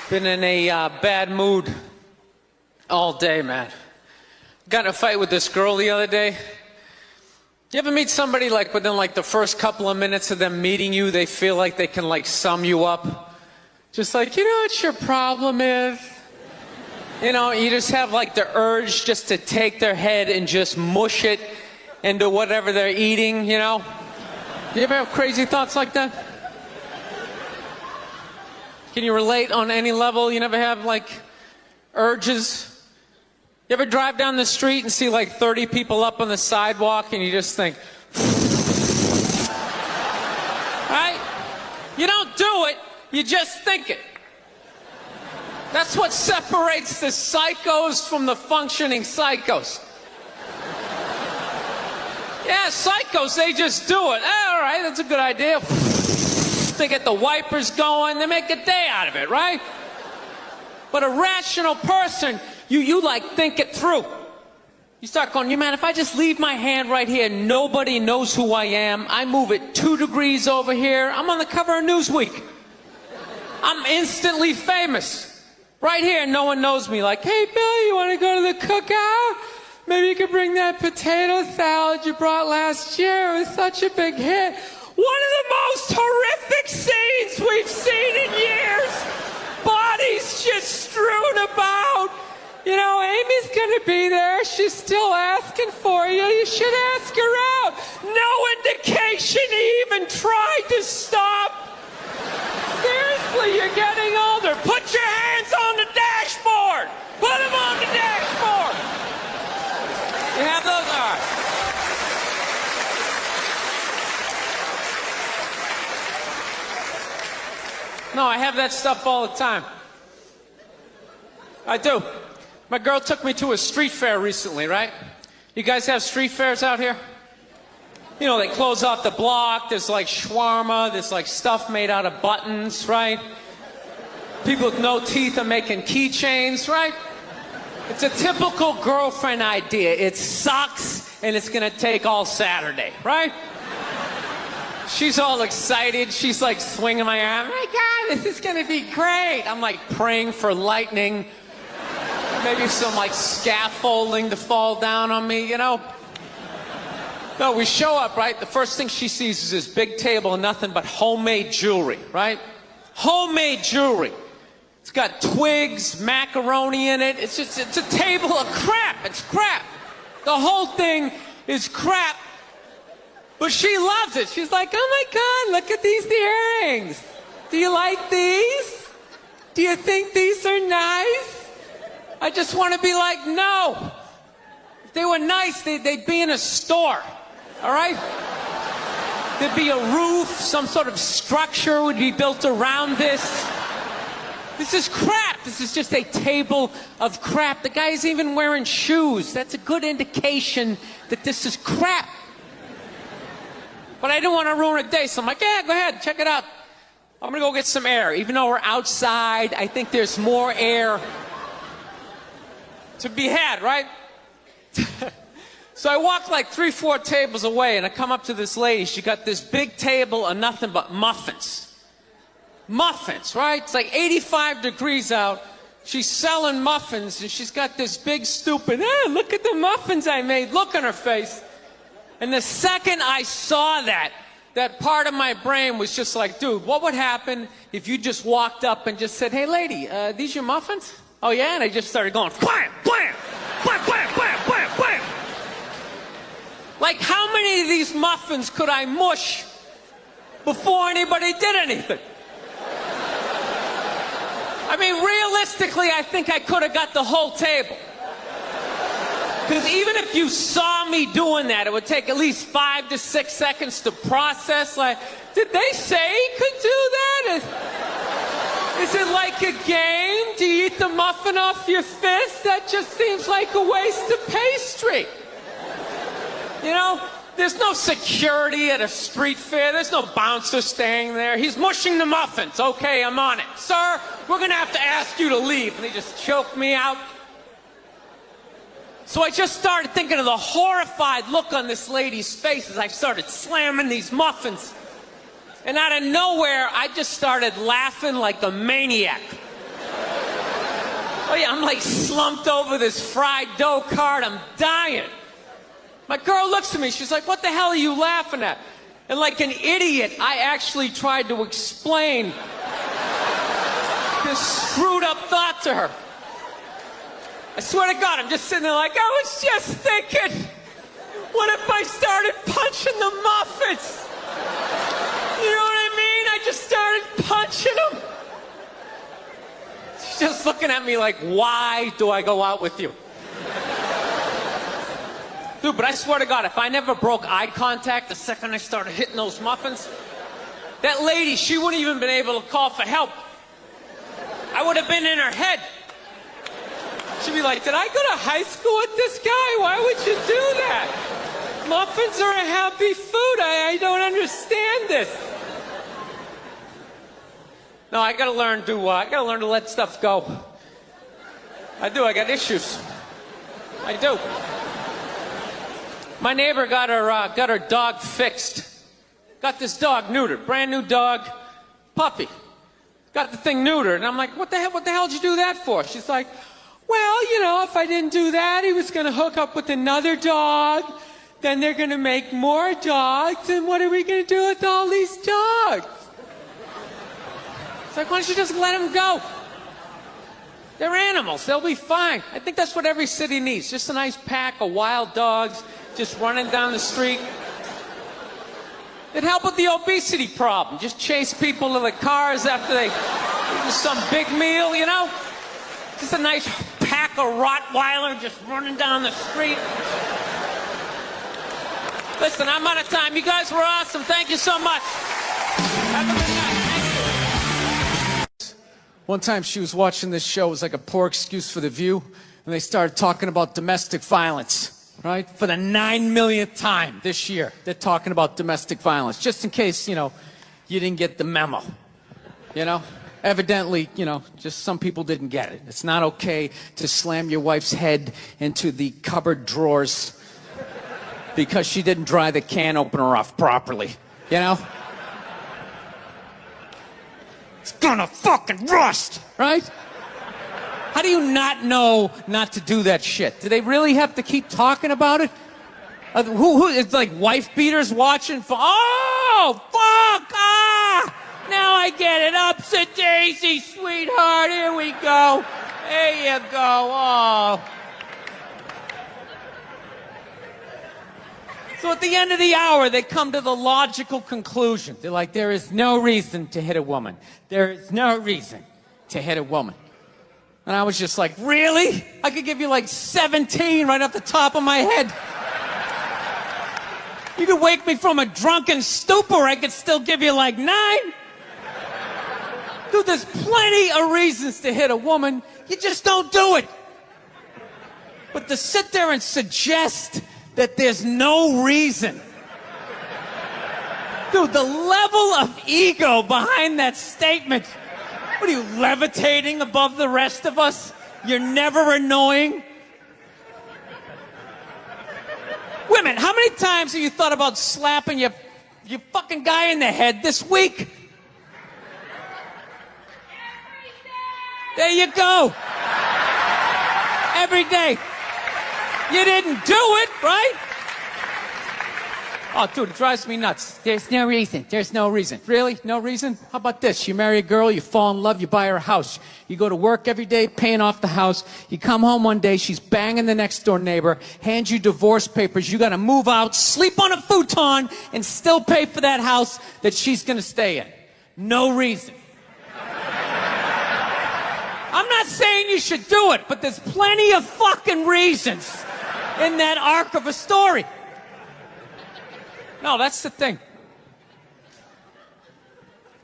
Been in a bad mood all day, man. Got in a fight with this girl the other day. You ever meet somebody like within like the first couple of minutes of them meeting you, they feel like they can like sum you up? Just like, you know what your problem is? You know, you just have like the urge just to take their head and just mush it into whatever they're eating, you know? You ever have crazy thoughts like that? Can you relate on any level? You never have like urges? You ever drive down the street and see like 30 people up on the sidewalk and you just think, right? You don't do it, you just think it. That's what separates the psychos from the functioning psychos. Yeah, psychos, they just do it. All right, that's a good idea. They get the wipers going, they make a day out of it, right? But a rational person, you like think it through. You start going, you man, if I just leave my hand right here, nobody knows who I am. I move it 2 degrees over here, I'm on the cover of Newsweek. I'm instantly famous. Right here, no one knows me. Like, hey, Bill, you want to go to the cookout? Maybe you could bring that potato salad you brought last year. It was such a big hit. One of the most horrific scenes we've seen in years. Bodies just strewn about. You know, Amy's gonna be there. She's still asking for you. You should ask her out. No indication he even tried to stop. Seriously, you're getting older. Put your hands on the dashboard. Put them on the dashboard. You have those? All right. No, I have that stuff all the time. I do. My girl took me to a street fair recently, right? You guys have street fairs out here? You know, they close off the block, there's like shawarma, there's like stuff made out of buttons, right? People with no teeth are making keychains, right? It's a typical girlfriend idea. It sucks and it's gonna take all Saturday, right? She's all excited. She's like swinging my arm. Oh my God, this is gonna be great. I'm like praying for lightning. Maybe some like scaffolding to fall down on me, you know? No, we show up, right? The first thing she sees is this big table of nothing but homemade jewelry, right? Homemade jewelry. It's got twigs, macaroni in it. It's a table of crap. It's crap. The whole thing is crap. But she loves it. She's like, oh my God, look at these earrings. Do you like these? Do you think these are nice? I just want to be like, no. If they were nice, they'd be in a store, all right? There'd be a roof, some sort of structure would be built around this. This is crap. This is just a table of crap. The guy's even wearing shoes. That's a good indication that this is crap. But I didn't want to ruin a day, so I'm like, yeah, go ahead, check it out. I'm going to go get some air. Even though we're outside, I think there's more air to be had, right? So I walk like 3-4 tables away, and I come up to this lady. She got this big table of nothing but muffins. Muffins, right? It's like 85 degrees out. She's selling muffins, and she's got this big stupid, look at the muffins I made, look on her face. And the second I saw that part of my brain was just like, dude, what would happen if you just walked up and just said, hey, lady, these your muffins? Oh, yeah? And I just started going, blam, blam, blam, blam, blam, blam, blam. Like, how many of these muffins could I mush before anybody did anything? I mean, realistically, I think I could have got the whole table. Because even if you saw me doing that, it would take at least 5 to 6 seconds to process. Like, did they say he could do that? Is it like a game? Do you eat the muffin off your fist? That just seems like a waste of pastry. You know, there's no security at a street fair. There's no bouncer staying there. He's mushing the muffins. Okay, I'm on it. Sir, we're going to have to ask you to leave. And they just choked me out. So I just started thinking of the horrified look on this lady's face as I started slamming these muffins. And out of nowhere, I just started laughing like a maniac. tell you, I'm like slumped over this fried dough cart. I'm dying. My girl looks at me. She's like, what the hell are you laughing at? And like an idiot, I actually tried to explain this screwed up thought to her. I swear to God, I'm just sitting there like, I was just thinking, what if I started punching the muffins? You know what I mean? I just started punching them. She's just looking at me like, why do I go out with you? Dude, but I swear to God, if I never broke eye contact the second I started hitting those muffins, that lady, she wouldn't even been able to call for help. I would have been in her head. She'd be like, did I go to high school with this guy? Why would you do that? Muffins are a happy food. I don't understand this. No, I gotta learn to let stuff go. I do, I got issues. I do. My neighbor got her dog fixed. Got this dog neutered, brand new dog, puppy. Got the thing neutered, and I'm like, what the hell did you do that for? She's like, well, you know, if I didn't do that, he was gonna hook up with another dog, then they're gonna make more dogs, and what are we gonna do with all these dogs? It's like, why don't you just let them go? They're animals, they'll be fine. I think that's what every city needs, just a nice pack of wild dogs just running down the street. It'd help with the obesity problem. Just chase people to the cars after they do some big meal, you know? Just a nice pack of Rottweiler just running down the street. Listen, I'm out of time. You guys were awesome. Thank you so much. Have a good night. Thank you. One time she was watching this show. It was like a poor excuse for The View. And they started talking about domestic violence, right? For the 9 millionth time this year, they're talking about domestic violence. Just in case, you know, you didn't get the memo, you know? Evidently, you know, just some people didn't get it. It's not okay to slam your wife's head into the cupboard drawers because she didn't dry the can opener off properly, you know? It's gonna fucking rust, right? How do you not know not to do that shit? Do they really have to keep talking about it? Who it's like wife beaters watching? Oh, fuck! Ah! Now I get it. Upset daisy, sweetheart. Here we go. There you go. Oh. So at the end of the hour, they come to the logical conclusion. They're like, there is no reason to hit a woman. There is no reason to hit a woman. And I was just like, really? I could give you like 17 right off the top of my head. You could wake me from a drunken stupor, I could still give you like 9. Dude, there's plenty of reasons to hit a woman. You just don't do it. But to sit there and suggest that there's no reason. Dude, the level of ego behind that statement. What are you, levitating above the rest of us? You're never annoying? Women, how many times have you thought about slapping your fucking guy in the head this week? There you go. Every day. You didn't do it, right? Oh, dude, it drives me nuts. There's no reason. There's no reason. Really? No reason? How about this? You marry a girl, you fall in love, you buy her a house. You go to work every day, paying off the house. You come home one day, she's banging the next door neighbor, hands you divorce papers. You got to move out, sleep on a futon, and still pay for that house that she's going to stay in. No reason. I'm not saying you should do it, but there's plenty of fucking reasons in that arc of a story. No, that's the thing.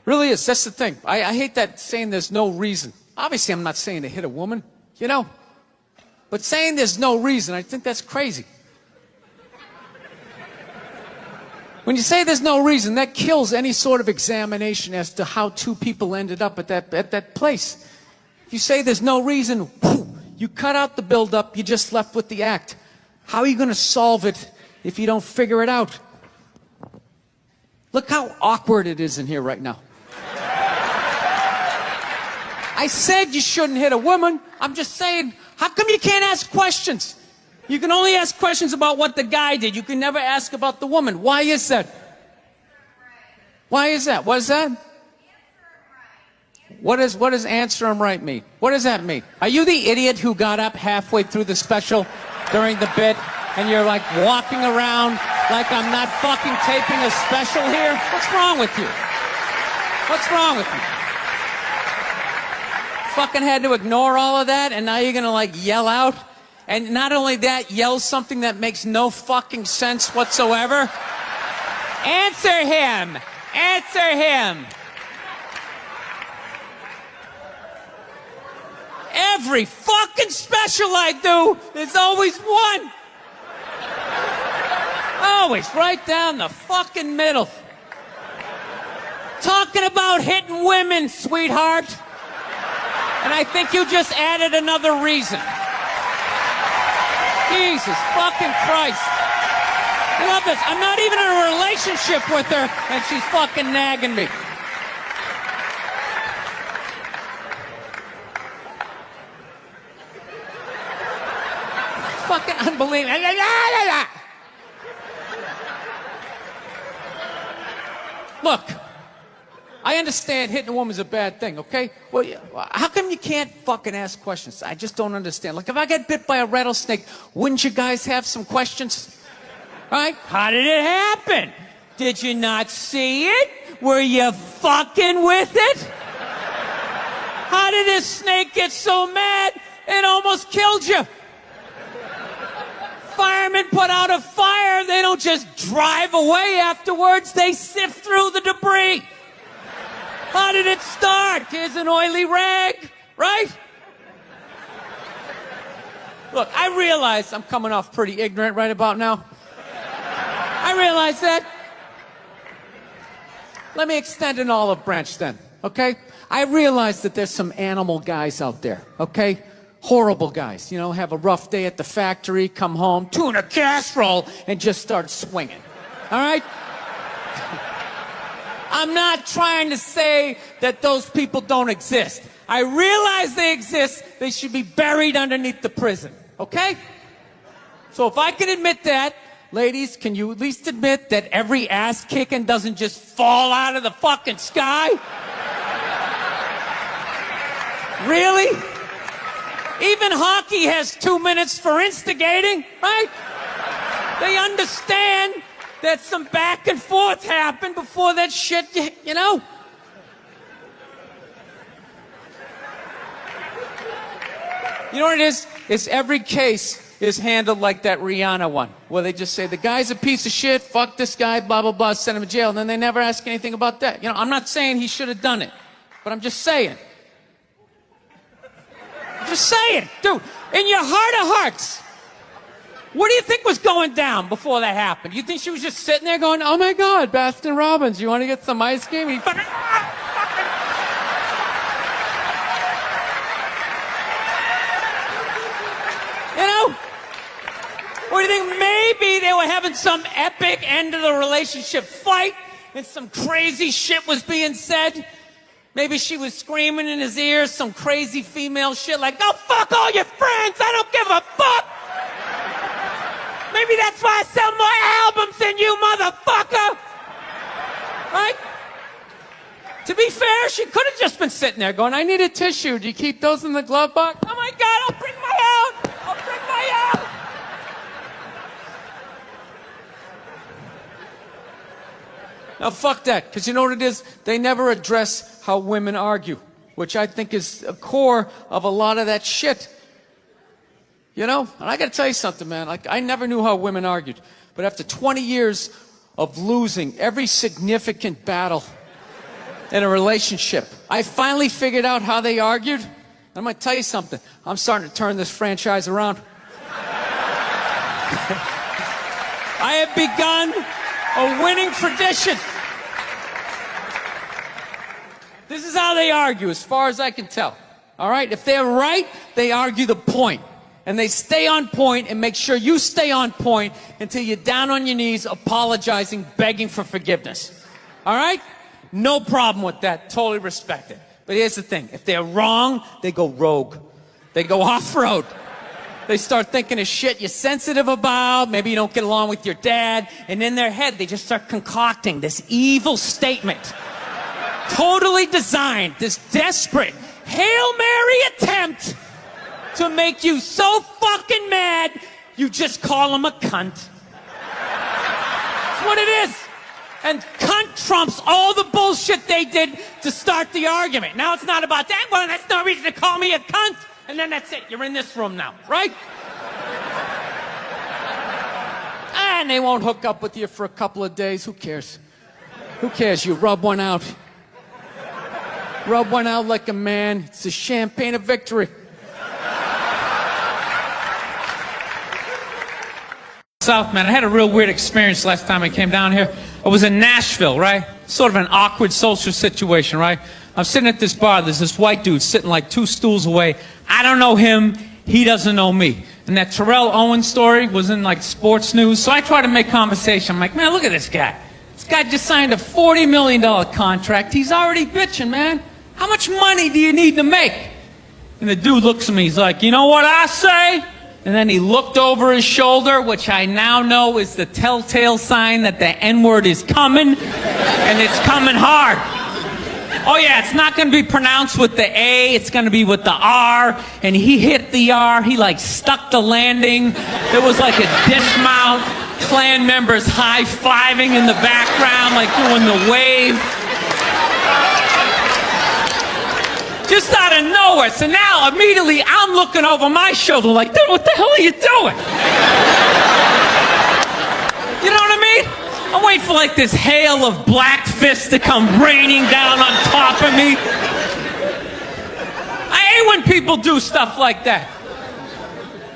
Really is. That's the thing. I hate that saying there's no reason. Obviously, I'm not saying to hit a woman, you know. But saying there's no reason, I think that's crazy. When you say there's no reason, that kills any sort of examination as to how two people ended up at that place. If you say there's no reason, whew, you cut out the build-up, you're just left with the act. How are you going to solve it if you don't figure it out? Look how awkward it is in here right now. I said you shouldn't hit a woman. I'm just saying, how come you can't ask questions? You can only ask questions about what the guy did. You can never ask about the woman. Why is that? Why is that? What is that? What does answer him right mean? What does that mean? Are you the idiot who got up halfway through the special during the bit and you're like walking around like I'm not fucking taping a special here? What's wrong with you? What's wrong with you? Fucking had to ignore all of that and now you're gonna like yell out? And not only that, yell something that makes no fucking sense whatsoever? Answer him! Answer him! Every fucking special I do, there's always one. Always right down the fucking middle. Talking about hitting women, sweetheart. And I think you just added another reason. Jesus fucking Christ. I love this. I'm not even in a relationship with her, and she's fucking nagging me. Fucking unbelievable. La, la, la, la. Look, I understand hitting a woman's a bad thing, okay? Well, how come you can't fucking ask questions? I just don't understand. Like, if I get bit by a rattlesnake, wouldn't you guys have some questions? Right? How did it happen? Did you not see it? Were you fucking with it? How did this snake get so mad it almost killed you? Firemen put out a fire, they don't just drive away afterwards, they sift through the debris. How did it start? Here's an oily rag, right? Look, I realize I'm coming off pretty ignorant right about now. I realize that. Let me extend an olive branch then, okay? I realize that there's some animal guys out there, okay? Horrible guys, you know, have a rough day at the factory, come home, tuna casserole, and just start swinging. All right? I'm not trying to say that those people don't exist. I realize they exist. They should be buried underneath the prison, okay? So if I can admit that, ladies, can you at least admit that every ass kicking doesn't just fall out of the fucking sky? Really? Even hockey has 2 minutes for instigating, right? They understand that some back and forth happened before that shit, you know? You know what it is? It's every case is handled like that Rihanna one, where they just say, the guy's a piece of shit, fuck this guy, blah, blah, blah, send him to jail, and then they never ask anything about that. You know, I'm not saying he should have done it, but I'm just saying. Just saying, dude, in your heart of hearts, what do you think was going down before that happened? You think she was just sitting there going, oh my God, Baskin Robbins, you want to get some ice cream? And you know? Or do you think maybe they were having some epic end of the relationship fight and some crazy shit was being said? Maybe she was screaming in his ear some crazy female shit like, go fuck all your friends, I don't give a fuck. Maybe that's why I sell more albums than you, motherfucker. Right? To be fair, she could have just been sitting there going, I need a tissue. Do you keep those in the glove box? Oh my God, I'll bring my out. I'll bring my out. Now, fuck that, because you know what it is? They never address how women argue, which I think is a core of a lot of that shit. You know? And I got to tell you something, man. Like, I never knew how women argued. But after 20 years of losing every significant battle in a relationship, I finally figured out how they argued. And I'm going to tell you something. I'm starting to turn this franchise around. I have begun a winning tradition. This is how they argue, as far as I can tell. All right? If they're right, they argue the point. And they stay on point and make sure you stay on point until you're down on your knees, apologizing, begging for forgiveness. All right? No problem with that. Totally respect it. But here's the thing. If they're wrong, they go rogue. They go off-road. They start thinking of shit you're sensitive about. Maybe you don't get along with your dad. And in their head, they just start concocting this evil statement. Totally designed, this desperate Hail Mary attempt to make you so fucking mad, you just call them a cunt. That's what it is. And cunt trumps all the bullshit they did to start the argument. Now it's not about that. Well, that's no reason to call me a cunt. And then that's it. You're in this room now, right? And they won't hook up with you for a couple of days. Who cares? Who cares? You rub one out. Rub one out like a man. It's the champagne of victory. South, man, I had a real weird experience last time I came down here. I was in Nashville, right? Sort of an awkward social situation, right? I'm sitting at this bar. There's this white dude sitting like 2 stools away. I don't know him. He doesn't know me. And that Terrell Owens story was in like sports news. So I try to make conversation. I'm like, man, look at this guy. This guy just signed a $40 million contract. He's already bitching, man. How much money do you need to make? And the dude looks at me. He's like, you know what I say? And then he looked over his shoulder, which I now know is the telltale sign that the N-word is coming, and it's coming hard. Oh yeah, it's not going to be pronounced with the A, it's going to be with the R, and he hit the R, he like stuck the landing. There was like a dismount, Klan members high-fiving in the background, like doing the wave. Just out of nowhere. So now, immediately, I'm looking over my shoulder like, dude, what the hell are you doing? You know what I mean? I'm waiting for like this hail of black fists to come raining down on top of me. I hate when people do stuff like that.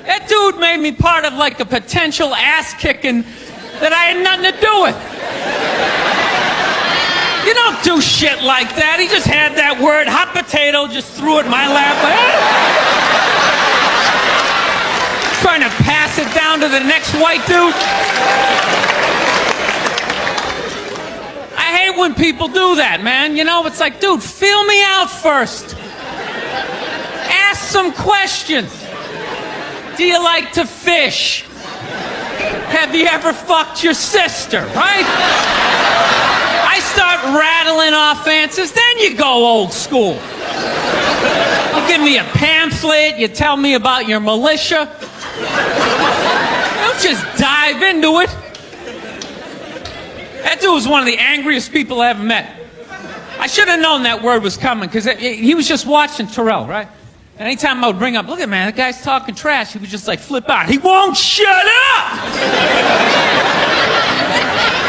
That dude made me part of like a potential ass-kicking that I had nothing to do with. You don't do shit like that. He just had that word, hot potato, just threw it in my lap. Trying to pass it down to the next white dude. I hate when people do that, man. You know, it's like, dude, feel me out first. Ask some questions. Do you like to fish? Have you ever fucked your sister, right? I start rattling off answers, then you go old school. You give me a pamphlet, you tell me about your militia. Don't just dive into it. That dude was one of the angriest people I ever met. I should have known that word was coming, because he was just watching Terrell, right? And anytime I would bring up, look at man, that guy's talking trash, he would just like flip out. He won't shut up!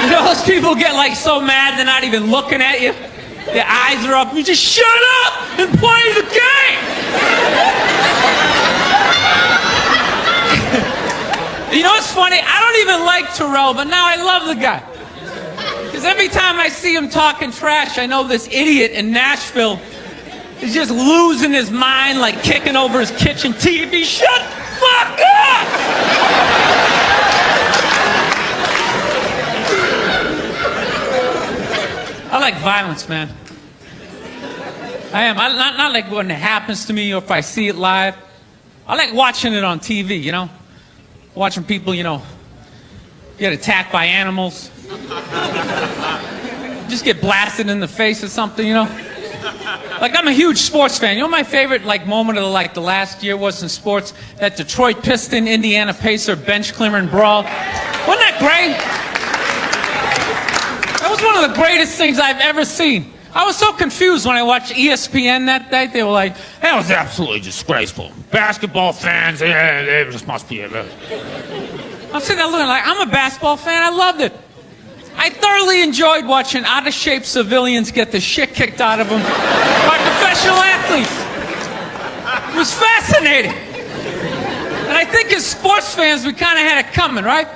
You know, those people get like so mad they're not even looking at you. Their eyes are up. You just shut up and play the game. You know what's funny? I don't even like Terrell, but now I love the guy. Because every time I see him talking trash, I know this idiot in Nashville is just losing his mind, like kicking over his kitchen TV. Shut the fuck up! I like violence, man. I am. Not like when it happens to me or if I see it live. I like watching it on TV, you know? Watching people, you know, get attacked by animals. Just get blasted in the face or something, you know? Like, I'm a huge sports fan. You know my favorite, like, moment of, like, the last year was in sports? That Detroit Piston, Indiana Pacer bench clearing brawl. Wasn't that great? That was one of the greatest things I've ever seen. I was so confused when I watched ESPN that night. They were like, that was absolutely disgraceful. Basketball fans, they just must be. I'm sitting there looking like, I'm a basketball fan. I loved it. I thoroughly enjoyed watching out-of-shape civilians get the shit kicked out of them by professional athletes. It was fascinating. And I think as sports fans, we kind of had it coming, right?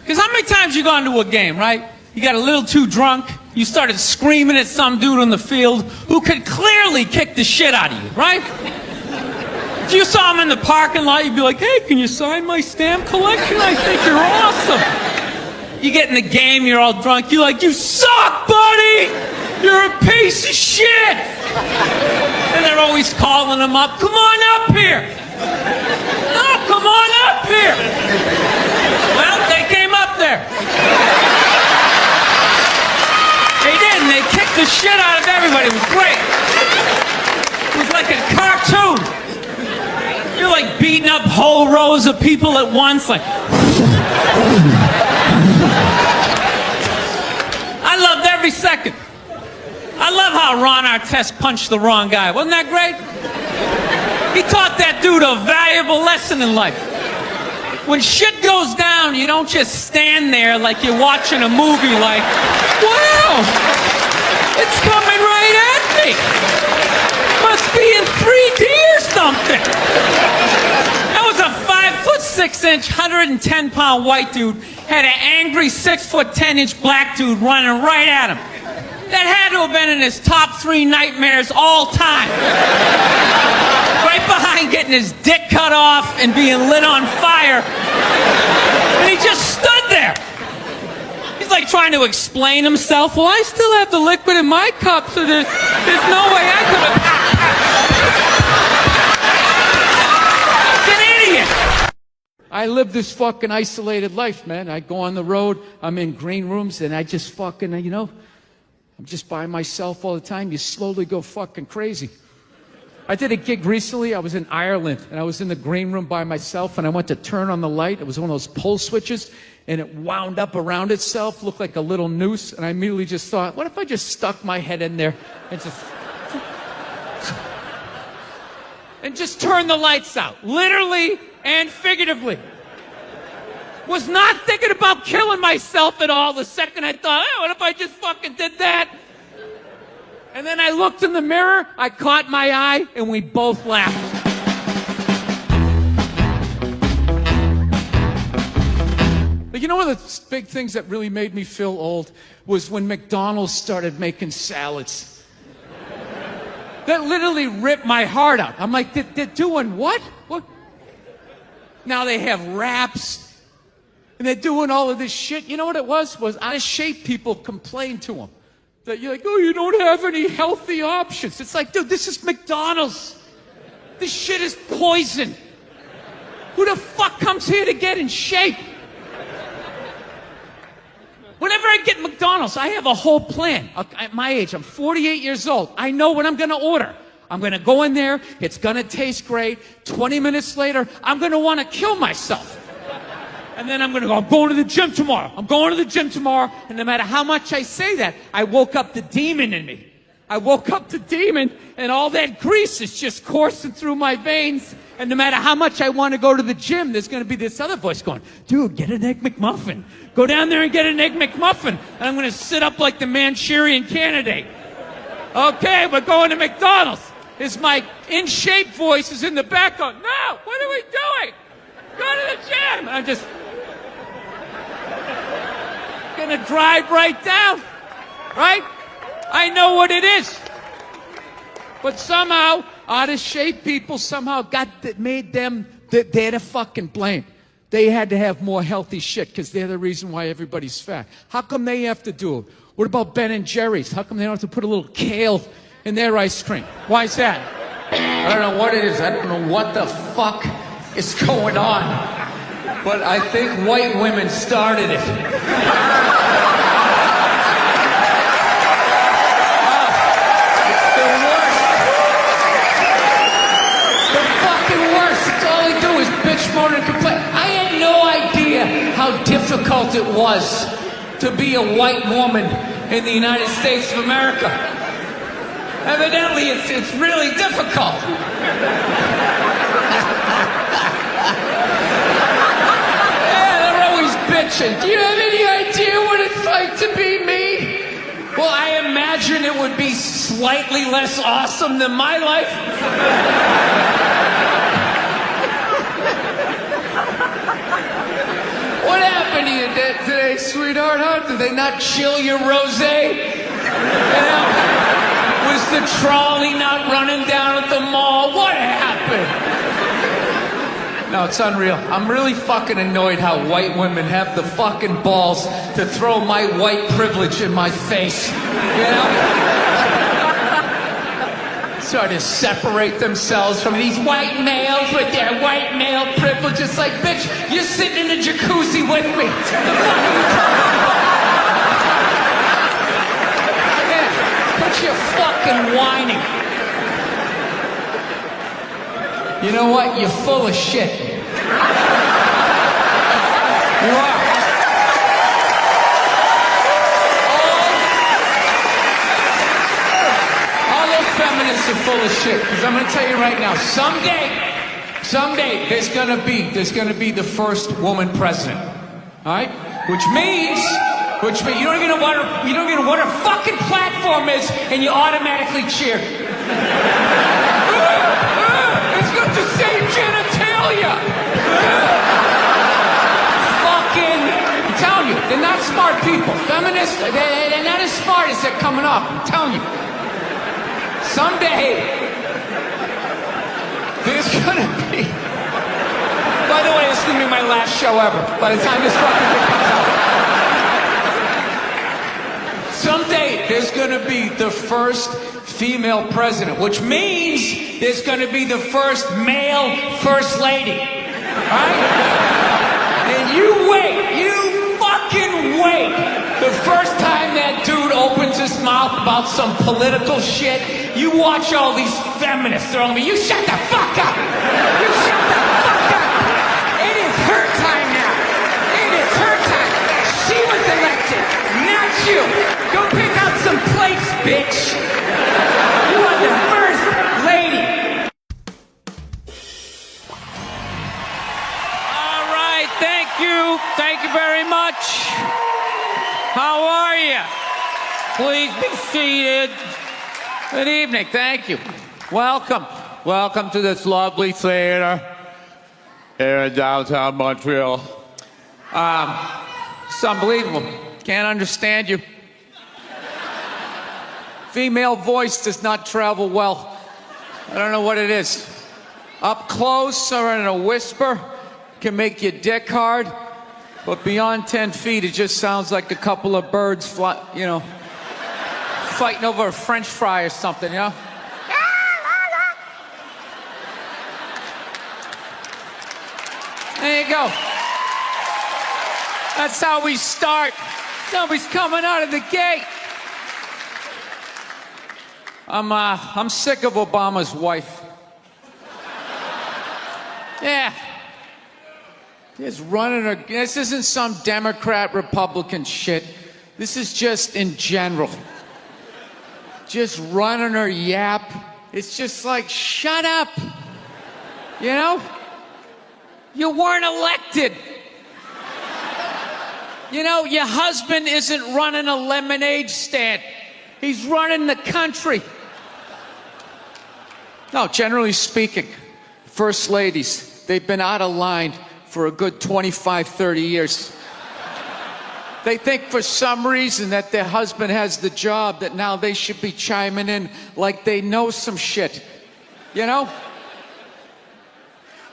Because how many times you gone to a game, right? You got a little too drunk. You started screaming at some dude on the field who could clearly kick the shit out of you, right? If you saw him in the parking lot, you'd be like, hey, can you sign my stamp collection? I think you're awesome. You get in the game, you're all drunk. You're like, you suck, buddy! You're a piece of shit! them up. Come on up here. No, come on up here. Well, they came up there. They did, and they kicked the shit out of everybody. It was great. It was like a cartoon. You're like beating up whole rows of people at once, like. I loved every second. I love how Ron Artest punched the wrong guy. Wasn't that great? He taught that dude a valuable lesson in life. When shit goes down, you don't just stand there like you're watching a movie like, wow, it's coming right at me. Must be in 3D or something. That was a 5'6", 110-pound white dude had an angry 6'10" black dude running right at him. That had to have been in his top 3 nightmares all time. Right behind getting his dick cut off and being lit on fire. And he just stood there. He's like trying to explain himself. Well, I still have the liquid in my cup, so there's no way I could have. It's an idiot. I live this fucking isolated life, man. I go on the road, I'm in green rooms, and I just fucking, I'm just by myself all the time. You slowly go fucking crazy. I did a gig recently. I was in Ireland, and I was in the green room by myself, and I went to turn on the light. It was one of those pull switches, and it wound up around itself, looked like a little noose, and I immediately just thought, what if I just stuck my head in there and just turned the lights out, literally and figuratively. Was not thinking about killing myself at all the second I thought, hey, what if I just fucking did that? And then I looked in the mirror, I caught my eye, and we both laughed. But you know one of the big things that really made me feel old was when McDonald's started making salads. That literally ripped my heart out. I'm like, they're doing what? What? Now they have wraps. And they're doing all of this shit. You know what it was? Was out of shape people complained to them. That you're like, oh, you don't have any healthy options. It's like, dude, this is McDonald's. This shit is poison. Who the fuck comes here to get in shape? Whenever I get McDonald's, I have a whole plan. At my age, I'm 48 years old. I know what I'm going to order. I'm going to go in there. It's going to taste great. 20 minutes later, I'm going to want to kill myself. And then I'm going to go, I'm going to the gym tomorrow. I'm going to the gym tomorrow. And no matter how much I say that, I woke up the demon in me. I woke up the demon, and all that grease is just coursing through my veins. And no matter how much I want to go to the gym, there's going to be this other voice going, dude, get an Egg McMuffin. Go down there and get an Egg McMuffin. And I'm going to sit up like the Manchurian Candidate. Okay, we're going to McDonald's. Is my in-shape voice is in the back going, no, what are we doing? Go to the gym. And I'm just gonna drive right down, right? I know what it is. But somehow, out of shape people somehow made them, they're the fucking blame. They had to have more healthy shit because they're the reason why everybody's fat. How come they have to do it? What about Ben and Jerry's? How come they don't have to put a little kale in their ice cream? Why is that? I don't know what it is. I don't know what the fuck is going on. But I think white women started it. It's the worst. The fucking worst. It's all they do is bitch, moan, and complain. I had no idea how difficult it was to be a white woman in the United States of America. Evidently, it's really difficult. Bitching. Do you have any idea what it's like to be me? Well, I imagine it would be slightly less awesome than my life. What happened to you today, sweetheart? Huh? Did they not chill your rosé? Was the trolley not running down at the mall? What happened? No, it's unreal. I'm really fucking annoyed how white women have the fucking balls to throw my white privilege in my face. You know? sort of separate themselves from these white males with their white male privilege. It's like, bitch, you're sitting in the jacuzzi with me. The fuck are you talking about? Yeah, but you're fucking whining. You know what? You're full of shit. You are. All those feminists are full of shit. Because I'm going to tell you right now, someday, there's going to be the first woman president. All right? Which means you don't even know what her fucking platform is, and you automatically cheer. It's got the same genitalia. I'm telling you, they're not smart people. Feminists, they're not as smart as they're coming off. I'm telling you. Someday, there's gonna be... By the way, this is gonna be my last show ever. By the time this fucking thing comes out. Someday, there's gonna be the first female president, which means there's gonna be the first male first lady. Right? And you wait, you fucking wait. The first time that dude opens his mouth about some political shit, you watch all these feminists throwing me, you shut the fuck up! You shut the fuck up! It is her time now. It is her time. She was elected, not you. Go pick out some plates, bitch. You are the first lady. Thank you very much. How are you? Please be seated. Good evening. Thank you. Welcome. Welcome to this lovely theater here in downtown Montreal. It's unbelievable. Can't understand you. Female voice does not travel well. I don't know what it is. Up close or in a whisper can make your dick hard, but beyond 10 feet, it just sounds like a couple of birds fighting over a French fry or something, you know? There you go. That's how we start. Nobody's coming out of the gate. I'm sick of Obama's wife. Yeah. Just running her. This isn't some Democrat, Republican shit. This is just in general. Just running her yap. It's just like, shut up. You know? You weren't elected. You know, your husband isn't running a lemonade stand. He's running the country. No, generally speaking, first ladies, they've been out of line for a good 25, 30 years. They think for some reason that their husband has the job, that now they should be chiming in like they know some shit. You know?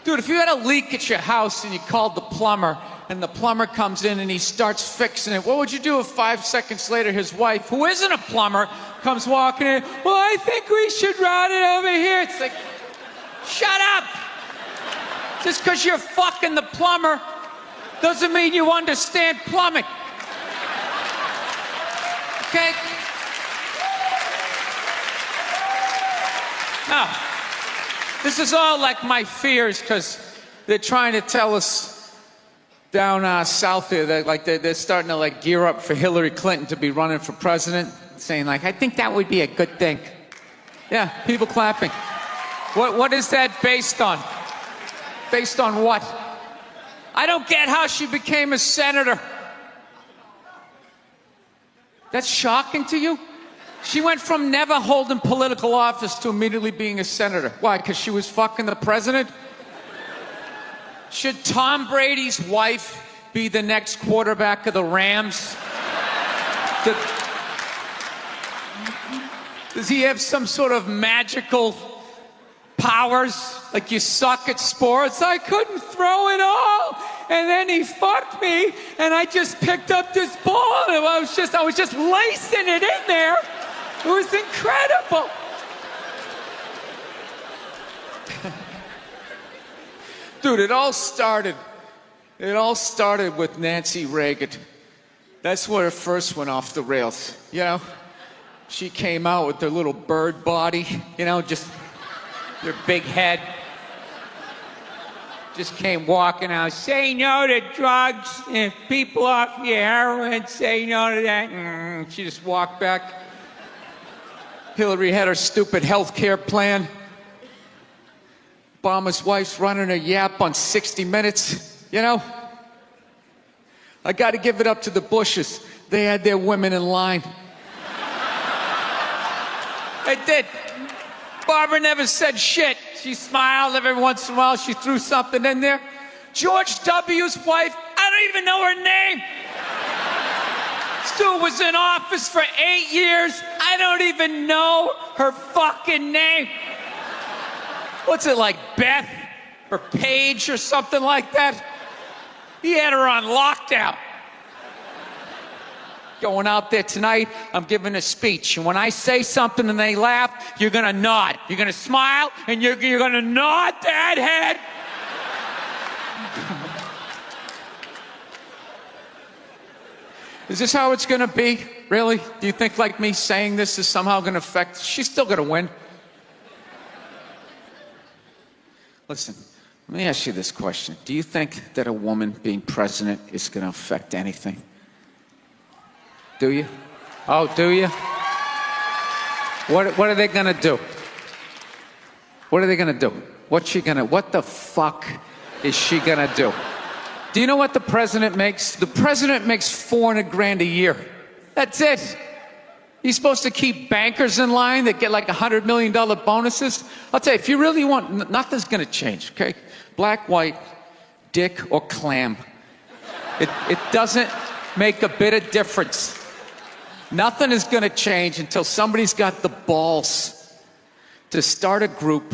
Dude, if you had a leak at your house and you called the plumber, and the plumber comes in and he starts fixing it, what would you do if 5 seconds later his wife, who isn't a plumber, comes walking in? Well, I think we should run it over here. It's like, shut up! Just because you're fucking the plumber doesn't mean you understand plumbing. Okay? Now, this is all like my fears because they're trying to tell us down south here that like they're starting to like gear up for Hillary Clinton to be running for president, saying like, I think that would be a good thing. Yeah, people clapping. What is that based on? Based on what? I don't get how she became a senator. That's shocking to you? She went from never holding political office to immediately being a senator. Why? Because she was fucking the president? Should Tom Brady's wife be the next quarterback of the Rams? Does he have some sort of magical powers? Like you suck at sports? I couldn't throw it all. And then he fucked me and I just picked up this ball and I was just lacing it in there. It was incredible. Dude, it all started with Nancy Reagan. That's where it first went off the rails, you know? She came out with her little bird body, you know, just her big head. Just came walking out, say no to drugs, and people off your heroin, say no to that. She just walked back. Hillary had her stupid health care plan. Obama's wife's running a yap on 60 Minutes, you know? I got to give it up to the Bushes. They had their women in line. They did. Barbara never said shit. She smiled every once in a while. She threw something in there. George W.'s wife, I don't even know her name. Stu was in office for 8 years. I don't even know her fucking name. What's it like, Beth or Paige or something like that? He had her on lockdown. Going out there tonight, I'm giving a speech. And when I say something and they laugh, you're going to nod. You're going to smile, and you're going to nod that head. Is this how it's going to be? Really? Do you think like me saying this is somehow going to affect? She's still going to win. Listen, let me ask you this question. Do you think that a woman being president is going to affect anything? Do you? Oh, do you? What are they going to do? What are they going to do? What the fuck is she going to do? Do you know what the president makes? The president makes $400,000 a year. That's it. He's supposed to keep bankers in line that get like $100 million bonuses. I'll tell you, if you really want, nothing's going to change, okay? Black, white, dick, or clam. It doesn't make a bit of difference. Nothing is going to change until somebody's got the balls to start a group,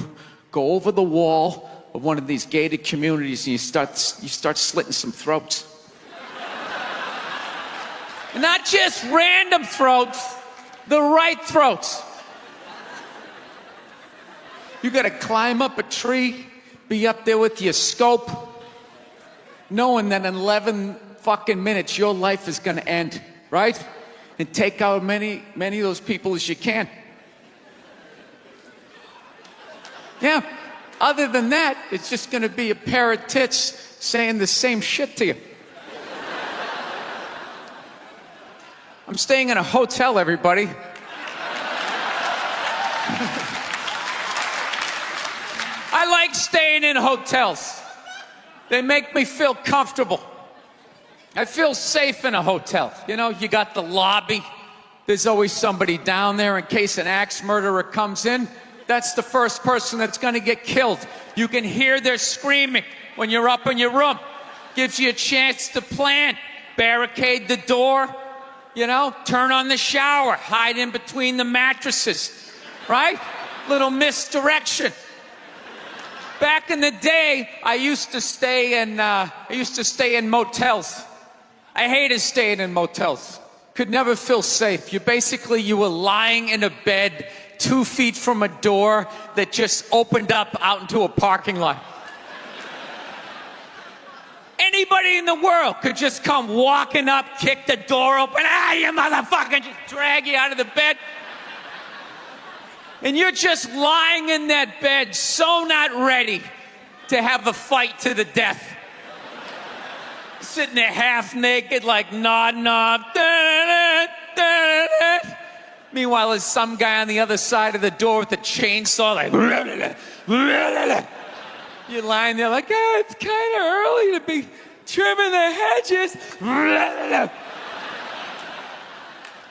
go over the wall of one of these gated communities, and you start slitting some throats. And not just random throats, the right throats. You got to climb up a tree, be up there with your scope, knowing that in 11 fucking minutes your life is going to end, right? And take out many of those people as you can. Yeah. Other than that, it's just going to be a pair of tits saying the same shit to you. I'm staying in a hotel, everybody. I like staying in hotels. They make me feel comfortable. I feel safe in a hotel. You know, you got the lobby. There's always somebody down there in case an axe murderer comes in. That's the first person that's going to get killed. You can hear their screaming when you're up in your room. Gives you a chance to plan. Barricade the door, you know, turn on the shower, hide in between the mattresses, right? Little misdirection. Back in the day, I used to stay in motels. I hated staying in motels. Could never feel safe. You were lying in a bed 2 feet from a door that just opened up out into a parking lot. Anybody in the world could just come walking up, kick the door open, you motherfucker, just drag you out of the bed. And you're just lying in that bed, so not ready to have a fight to the death. Sitting there half naked, like nodding off. Meanwhile, there's some guy on the other side of the door with a chainsaw, like. You're lying there like, it's kind of early to be trimming the hedges.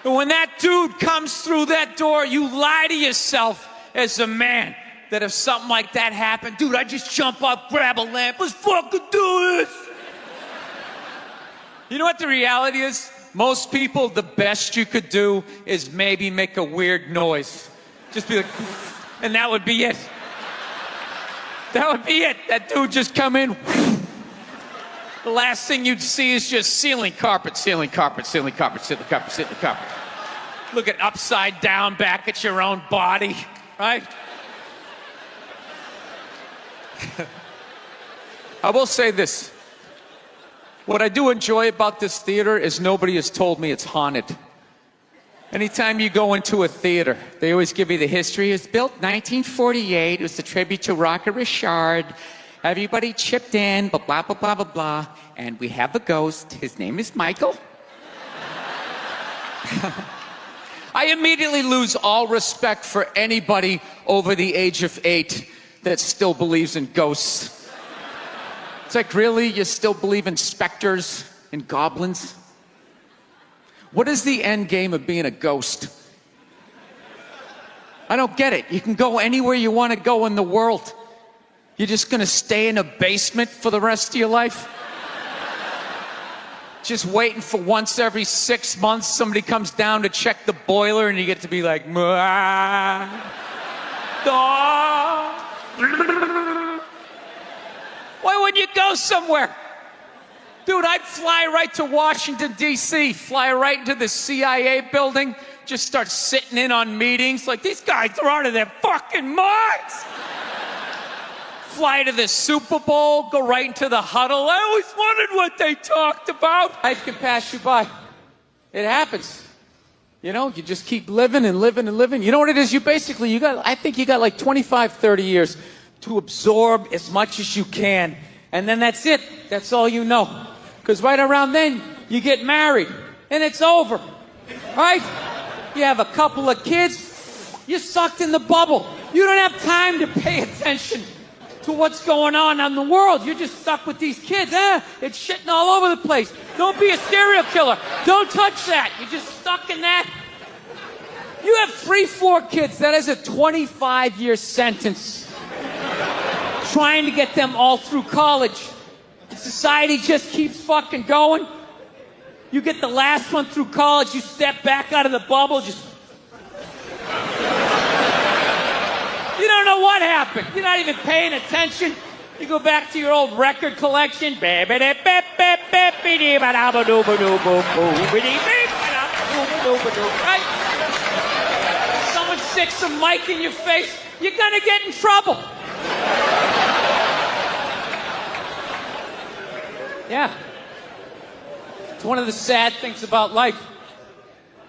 And when that dude comes through that door, you lie to yourself as a man that if something like that happened, dude, I'd just jump up, grab a lamp, let's fucking do this. You know what the reality is? Most people, the best you could do is maybe make a weird noise. Just be like, and that would be it. That would be it. That dude just come in. The last thing you'd see is just ceiling carpet, ceiling carpet, ceiling carpet, ceiling carpet, ceiling carpet. Looking upside down back at your own body, right? I will say this. What I do enjoy about this theater is nobody has told me it's haunted. Anytime you go into a theater, they always give you the history. It was built 1948. It was a tribute to Rocket Richard. Everybody chipped in, blah, blah, blah, blah, blah, blah. And we have a ghost. His name is Michael. I immediately lose all respect for anybody over the age of 8 that still believes in ghosts. It's like, really? You still believe in specters and goblins? What is the end game of being a ghost? I don't get it. You can go anywhere you want to go in the world. You're just going to stay in a basement for the rest of your life? Just waiting for once every 6 months somebody comes down to check the boiler and you get to be like, "Mwah, da." Why wouldn't you go somewhere? Dude, I'd fly right to Washington, D.C., fly right into the CIA building, just start sitting in on meetings like, these guys are out of their fucking minds. Fly to the Super Bowl, go right into the huddle. I always wondered what they talked about. Life can pass you by. It happens. You know, you just keep living and living and living. You know what it is? I think you got like 25, 30 years to absorb as much as you can. And then that's it. That's all you know. Because right around then, you get married. And it's over. Right? You have a couple of kids. You're sucked in the bubble. You don't have time to pay attention to what's going on in the world. You're just stuck with these kids. It's shitting all over the place. Don't be a serial killer. Don't touch that. You're just stuck in that. You have 3, 4 kids. That is a 25-year sentence. Trying to get them all through college. Society just keeps fucking going. You get the last one through college, you step back out of the bubble, just... You don't know what happened. You're not even paying attention. You go back to your old record collection. Right? Someone sticks a mic in your face, you're gonna get in trouble. Yeah. It's one of the sad things about life.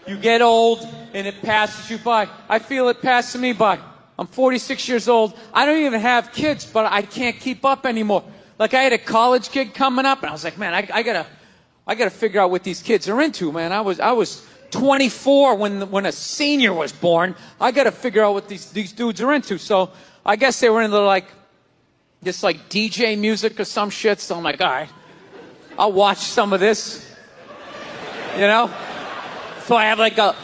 You get old and it passes you by. I feel it passing me by. I'm 46 years old. I don't even have kids, but I can't keep up anymore. Like, I had a college kid coming up, and I was like, man, I gotta figure out what these kids are into, man. I was 24 when a senior was born. I gotta figure out what these dudes are into. So I guess they were into this DJ music or some shit. So I'm like, all right, I'll watch some of this. You know? So I have like a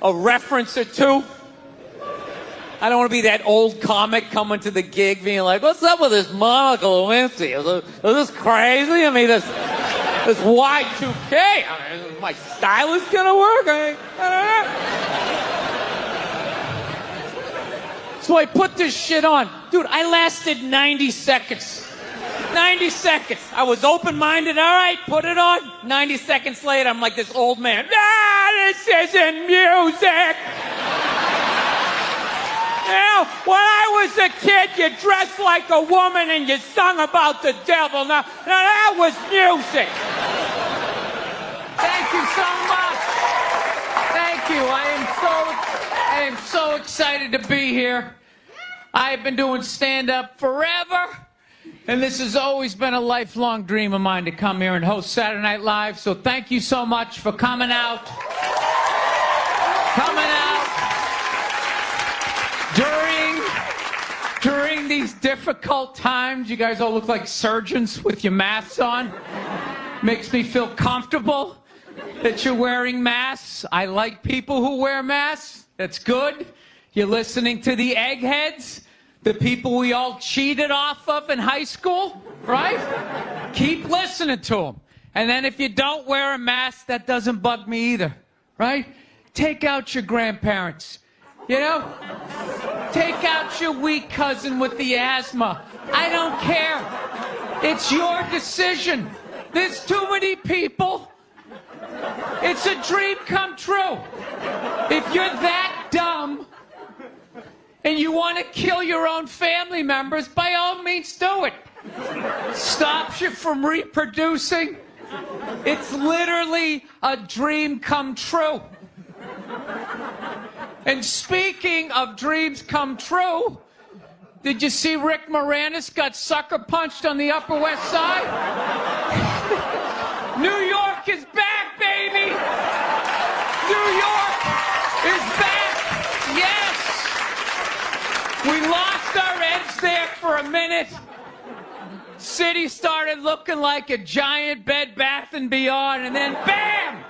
reference or two. I don't want to be that old comic coming to the gig being like, what's up with this Monica Lewinsky? Is this crazy? I mean, this Y2K. I mean, my style is going to work? I don't know. So I put this shit on. Dude, I lasted 90 seconds. 90 seconds. I was open-minded. All right, put it on. 90 seconds later, I'm like this old man. This isn't music. Now, when I was a kid, you dressed like a woman and you sung about the devil. Now that was music. Thank you so much. Thank you. I am so excited to be here. I've been doing stand-up forever, and this has always been a lifelong dream of mine to come here and host Saturday Night Live. So thank you so much for coming out. During these difficult times, you guys all look like surgeons with your masks on. Makes me feel comfortable that you're wearing masks. I like people who wear masks. That's good. You're listening to the eggheads, the people we all cheated off of in high school, right? Keep listening to them. And then if you don't wear a mask, that doesn't bug me either, right? Take out your grandparents. You know? Take out your weak cousin with the asthma. I don't care. It's your decision. There's too many people. It's a dream come true. If you're that dumb and you want to kill your own family members, by all means do it. Stops you from reproducing. It's literally a dream come true. And speaking of dreams come true, did you see Rick Moranis got sucker punched on the Upper West Side? New York is back, baby! New York is back! Yes! We lost our edge there for a minute. City started looking like a giant Bed Bath & Beyond, and then BAM!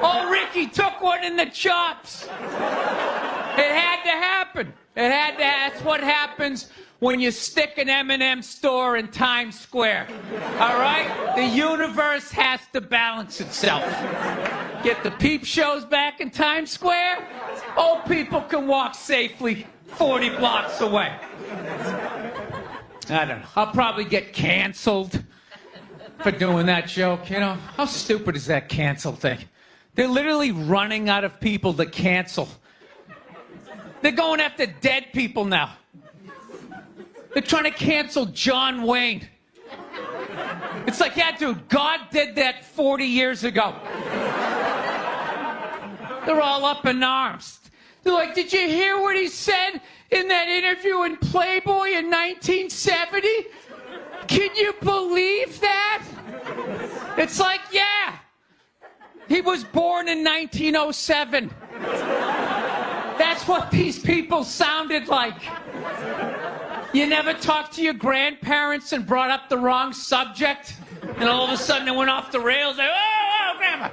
Old Ricky took one in the chops. It had to happen. That's what happens when you stick an M&M store in Times Square. All right? The universe has to balance itself. Get the peep shows back in Times Square. Old people can walk safely 40 blocks away. I don't know. I'll probably get canceled for doing that joke, you know? How stupid is that cancel thing? They're literally running out of people to cancel. They're going after dead people now. They're trying to cancel John Wayne. It's like, yeah, dude, God did that 40 years ago. They're all up in arms. They're like, did you hear what he said in that interview in Playboy in 1970? Can you believe that? It's like, yeah. He was born in 1907. That's what these people sounded like. You never talked to your grandparents and brought up the wrong subject? And all of a sudden it went off the rails. Like, oh, grandma.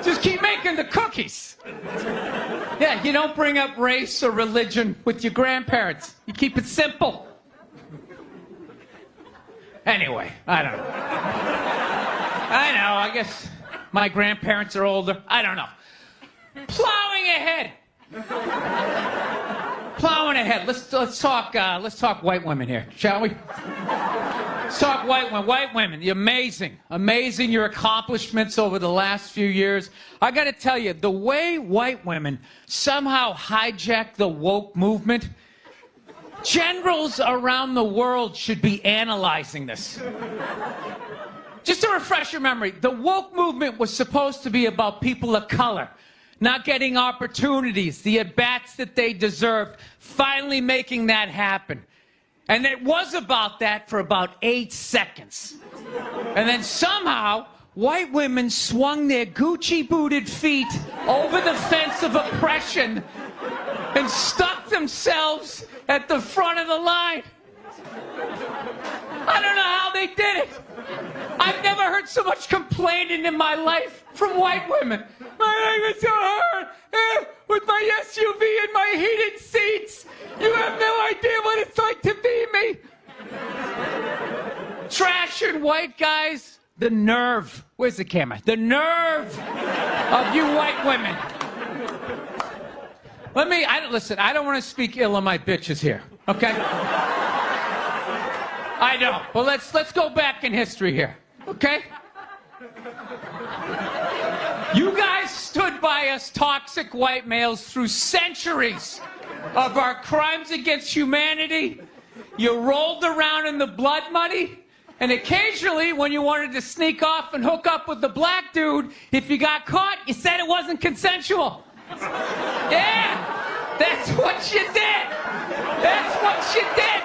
Just keep making the cookies. Yeah, you don't bring up race or religion with your grandparents. You keep it simple. Anyway, I don't know. I guess my grandparents are older. I don't know. Plowing ahead. Plowing ahead. Let's talk white women here, shall we? Let's talk white women. White women, you're amazing. Amazing your accomplishments over the last few years. I got to tell you, the way white women somehow hijack the woke movement, generals around the world should be analyzing this. Just to refresh your memory, the woke movement was supposed to be about people of color not getting opportunities, the at-bats that they deserved, finally making that happen. And it was about that for about 8 seconds. And then somehow, white women swung their Gucci-booted feet over the fence of oppression and stuck themselves at the front of the line. I don't know how they did it. I've never heard so much complaining in my life from white women. My life is so hard. With my SUV and my heated seats. You have no idea what it's like to be me. Trashing white guys. The nerve. Where's the camera? The nerve of you white women. Listen, I don't want to speak ill of my bitches here, okay? I know, but let's go back in history here, okay? You guys stood by us toxic white males through centuries of our crimes against humanity. You rolled around in the blood money, and occasionally when you wanted to sneak off and hook up with the black dude, if you got caught, you said it wasn't consensual. Yeah, that's what you did. That's what you did.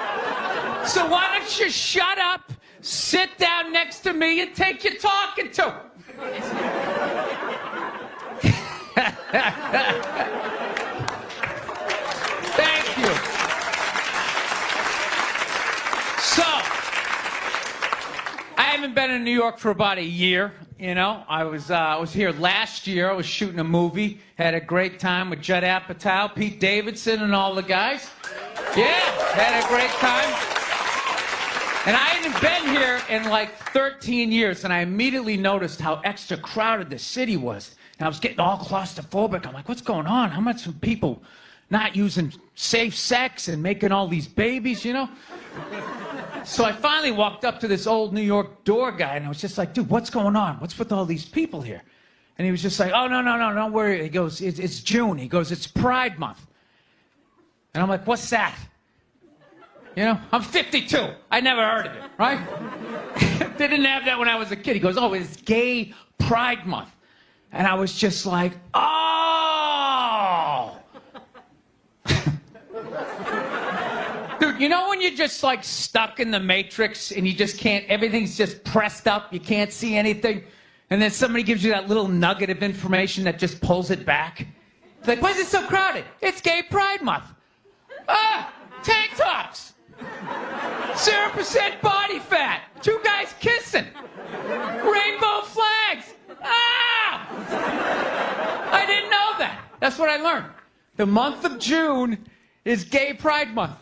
So why don't you shut up, sit down next to me, and take your talking to? Thank you. So, I haven't been in New York for about a year. You know, I was here last year. I was shooting a movie. Had a great time with Judd Apatow, Pete Davidson, and all the guys. Yeah, had a great time. And I hadn't been here in like 13 years, and I immediately noticed how extra crowded the city was. And I was getting all claustrophobic. I'm like, what's going on? How much are people not using safe sex and making all these babies, you know? So I finally walked up to this old New York door guy, and I was just like, dude, what's going on? What's with all these people here? And he was just like, oh, no, don't worry. He goes, it's June. He goes, it's Pride Month. And I'm like, what's that? You know, I'm 52. I never heard of it, right? They didn't have that when I was a kid. He goes, oh, it's Gay Pride Month. And I was just like, oh. Dude, you know when you're just like stuck in the Matrix and you just can't, everything's just pressed up, you can't see anything, and then somebody gives you that little nugget of information that just pulls it back? It's like, why is it so crowded? It's Gay Pride Month. Ah, tank tops. 0% body fat. 2 guys kissing. Rainbow flags. Ah! I didn't know that. That's what I learned. The month of June is Gay Pride Month.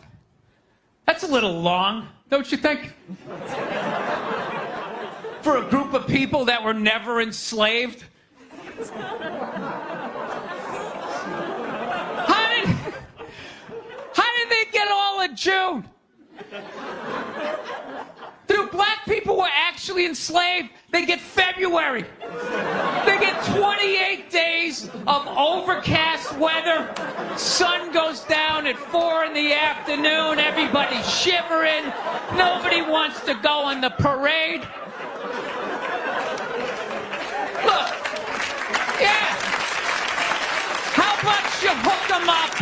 That's a little long, don't you think? For a group of people that were never enslaved. How did they get all of June? Dude, black people were actually enslaved. They get February. They get 28 days of overcast weather. Sun goes down at 4 in the afternoon. Everybody's shivering. Nobody wants to go on the parade. Look, yeah. How about you hook them up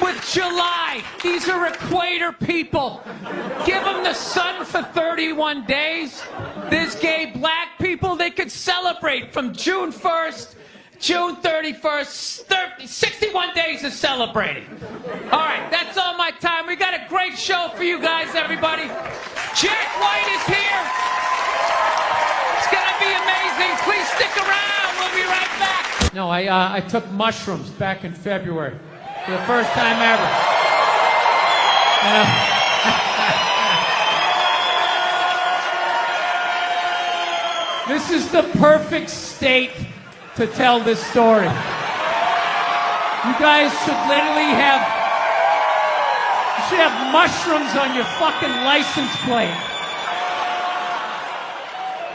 with July? These are equator people. Give them the sun for 31 days. There's gay black people. They could celebrate from June 1st, June 31st, 61 days of celebrating. All right, that's all my time. We got a great show for you guys, everybody. Jack White is here. It's going to be amazing. Please stick around. We'll be right back. No, I took mushrooms back in February. For the first time ever. This is the perfect state to tell this story. You guys should literally have mushrooms on your fucking license plate.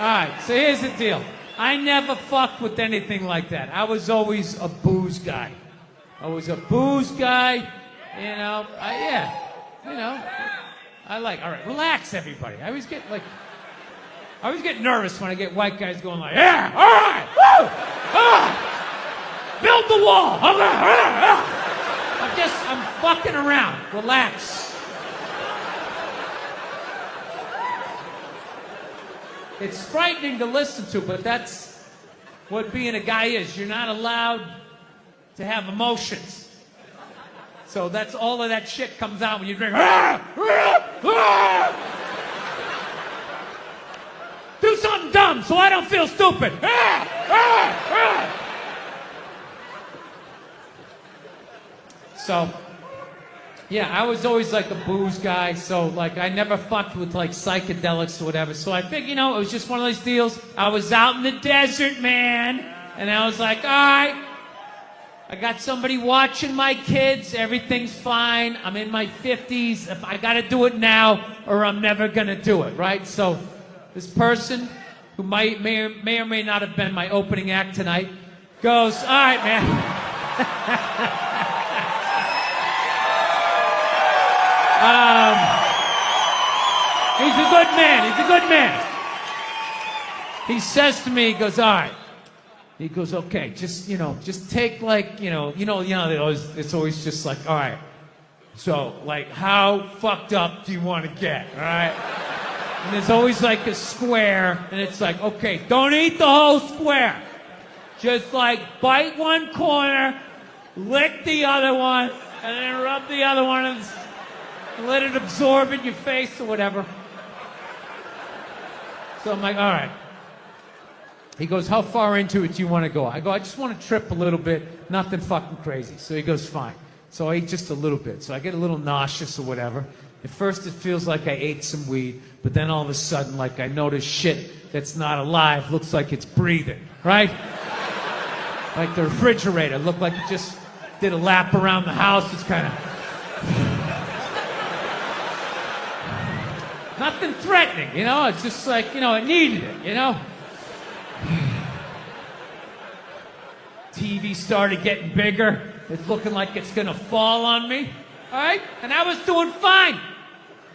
All right, so here's the deal. I never fucked with anything like that. I was always a booze guy. I was a booze guy, you know. All right, relax, everybody. I always get nervous when I get white guys going like, yeah, all right, woo, build the wall. I'm fucking around. Relax. It's frightening to listen to, but that's what being a guy is. You're not allowed to have emotions. So that's all of that shit comes out when you drink. Do something dumb so I don't feel stupid. So, yeah, I was always like a booze guy, so like I never fucked with like psychedelics or whatever. So I figured, it was just one of those deals. I was out in the desert, man, and I was like, all right, I got somebody watching my kids. Everything's fine. I'm in my 50s. If I got to do it now or I'm never going to do it, right? So this person who may or may not have been my opening act tonight goes, all right, man. He's a good man. He's a good man. He says to me, he goes, all right. He goes, okay, just take like, it's always just like, all right, so like how fucked up do you want to get, all right? And there's always like a square, and it's like, okay, don't eat the whole square. Just like bite one corner, lick the other one, and then rub the other one and let it absorb in your face or whatever. So I'm like, all right. He goes, how far into it do you want to go? I go, I just want to trip a little bit, nothing fucking crazy. So he goes, fine. So I ate just a little bit. So I get a little nauseous or whatever. At first it feels like I ate some weed, but then all of a sudden, like I notice shit that's not alive looks like it's breathing, right? Like the refrigerator looked like it just did a lap around the house. It's kind of... nothing threatening, It's just like, it needed it, TV started getting bigger. It's looking like it's gonna fall on me. all right? And I was doing fine.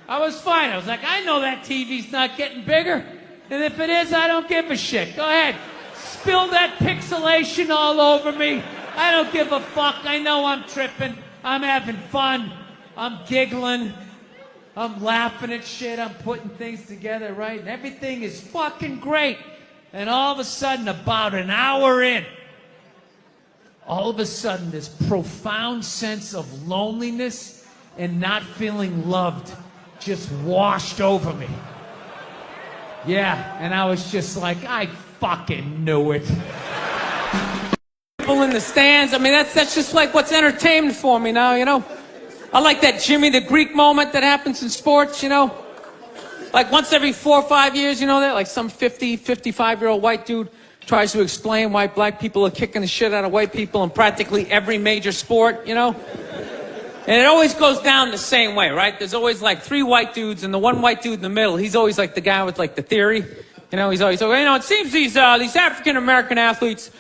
I was fine. I was like, I know that TV's not getting bigger. And if it is, I don't give a shit. Go ahead. Spill that pixelation all over me. I don't give a fuck. I know I'm tripping. I'm having fun. I'm giggling. I'm laughing at shit. I'm putting things together, right? And everything is fucking great. And all of a sudden, about an hour in, all of a sudden, this profound sense of loneliness and not feeling loved just washed over me. Yeah, and I was just like, I fucking knew it. People in the stands, I mean, that's just like what's entertainment for me now, you know? I like that Jimmy the Greek moment that happens in sports, you know? Like once every 4 or 5 years, you know that? Like some 50, 55-year-old white dude tries to explain why black people are kicking the shit out of white people in practically every major sport, you know? And it always goes down the same way, right? There's always like 3 white dudes, and the one white dude in the middle, he's always like the guy with like the theory. You know, he's always, you know, it seems these African-American athletes,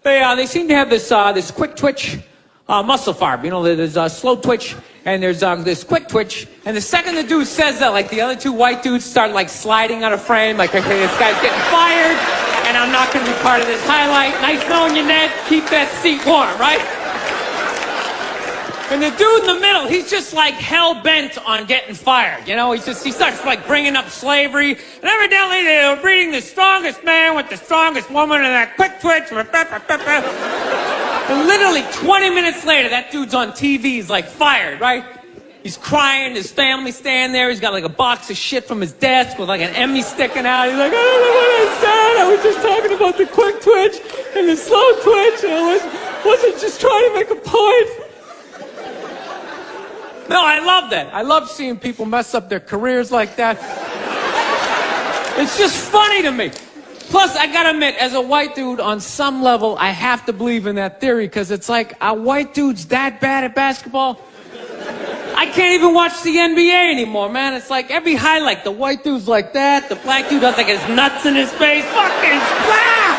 they seem to have this quick twitch muscle fiber. You know, there's slow twitch, and there's this quick twitch. And the second the dude says that, like the other 2 white dudes start like sliding out of frame, like, okay, this guy's getting fired, and I'm not going to be part of this highlight. Nice knowing you, Ned. Keep that seat warm, right? And the dude in the middle, he's just like hell-bent on getting fired. You know, he starts like bringing up slavery. And evidently they were breeding the strongest man with the strongest woman and that quick twitch. And literally 20 minutes later, that dude's on TV. He's like fired, right? He's crying. His family's standing there. He's got like a box of shit from his desk with like an Emmy sticking out. He's like, I don't know what I said. I was just talking about the quick twitch and the slow twitch. And I wasn't just trying to make a point. No, I love that. I love seeing people mess up their careers like that. It's just funny to me. Plus, I gotta admit, as a white dude, on some level, I have to believe in that theory, because it's like, are white dudes that bad at basketball? I can't even watch the NBA anymore, man. It's like every highlight, the white dude's like that, the black dude has like his nuts in his face. Fucking blah!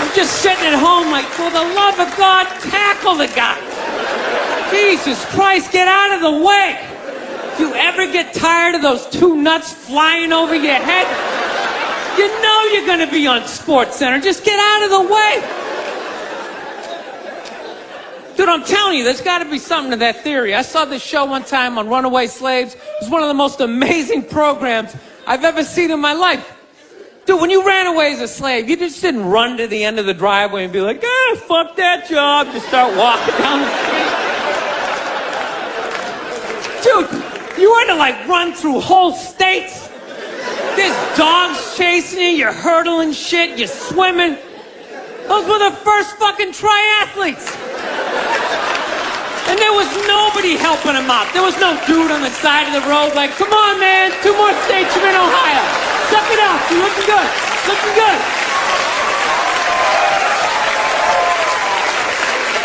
I'm just sitting at home like, for the love of God, tackle the guy. Jesus Christ, get out of the way. Do you ever get tired of those 2 nuts flying over your head? You know you're going to be on SportsCenter. Just get out of the way. Dude, I'm telling you, there's got to be something to that theory. I saw this show one time on runaway slaves. It was one of the most amazing programs I've ever seen in my life. Dude, when you ran away as a slave, you just didn't run to the end of the driveway and be like, fuck that job. Just start walking down the street. Dude, you had to like run through whole states. There's dogs chasing you, you're hurdling shit, you're swimming. Those were the first fucking triathletes. And there was nobody helping them out. There was no dude on the side of the road like, come on, man, 2 more states, you're in Ohio. Suck it up, you're looking good, looking good.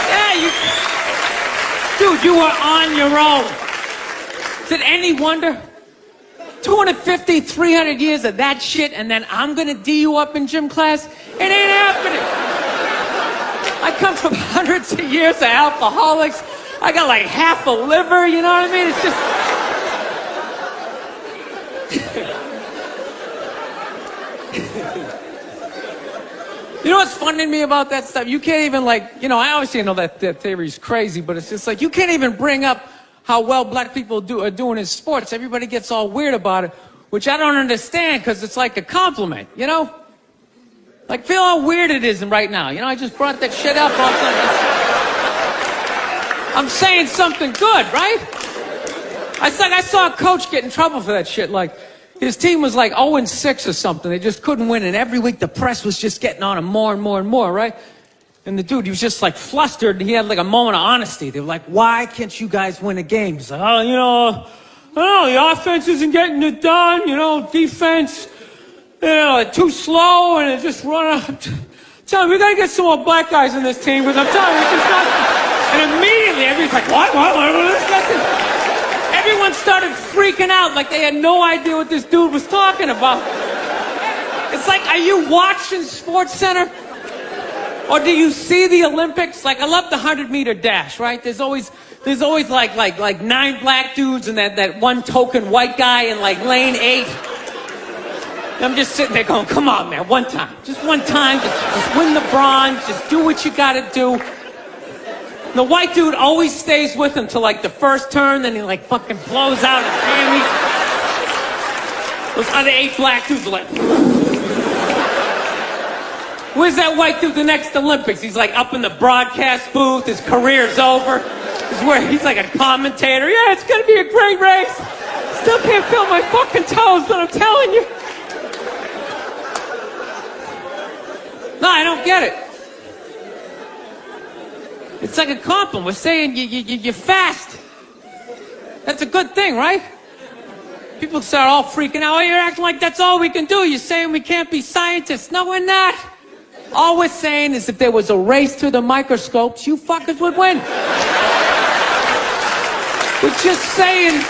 Yeah, dude, you were on your own. Is it any wonder? 250, 300 years of that shit, and then I'm gonna D you up in gym class? It ain't happening. I come from hundreds of years of alcoholics. I got like half a liver, you know what I mean? It's just... You know what's funny to me about that stuff? You can't even like, you know, I obviously know that theory's crazy, but it's just like, you can't even bring up how well black people are doing in sports. Everybody gets all weird about it, which I don't understand, because it's like a compliment, you know? Like, feel how weird it is right now. You know, I just brought that shit up. I'm saying something good, right? I saw a coach get in trouble for that shit. Like, his team was like 0-6 or something. They just couldn't win, and every week the press was just getting on him more and more and more, right? And the dude, he was just like flustered, and he had like a moment of honesty. They were like, why can't you guys win a game? He's like, oh, you know, I don't know, the offense isn't getting it done, you know, defense, you know, too slow, and it just run out. Tell him, we gotta get some more black guys on this team, because I'm telling you, it's just not. And immediately, everybody's like, what? Everyone started freaking out like they had no idea what this dude was talking about. It's like, are you watching SportsCenter? Or do you see the Olympics? Like, I love the 100-meter dash, right? There's always like 9 black dudes and that one token white guy in like lane 8. And I'm just sitting there going, come on, man, one time. Just one time, just win the bronze, just do what you gotta do. The white dude always stays with him till like the first turn, then he like fucking blows out his hammy. Those other 8 black dudes are like, where's that white dude the next Olympics? He's like up in the broadcast booth, his career's over. He's like a commentator. Yeah, it's gonna be a great race. Still can't feel my fucking toes, but I'm telling you. No, I don't get it. It's like a compliment. We're saying you're fast. That's a good thing, right? People start all freaking out. Oh, you're acting like that's all we can do. You're saying we can't be scientists. No, we're not. All we're saying is if there was a race to the microscopes, you fuckers would win. We're just saying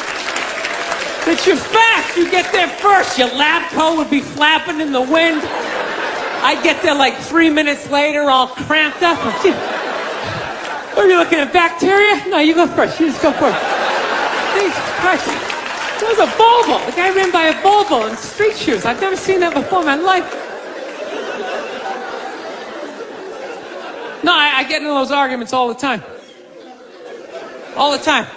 that you're fast. You get there first. Your lab coat would be flapping in the wind. I get there like 3 minutes later, all cramped up. Are you looking at bacteria? No, you go first. You just go first. Jesus Christ. That was a Volvo. The guy ran by a Volvo in street shoes. I've never seen that before in my life. No, I get into those arguments all the time. All the time.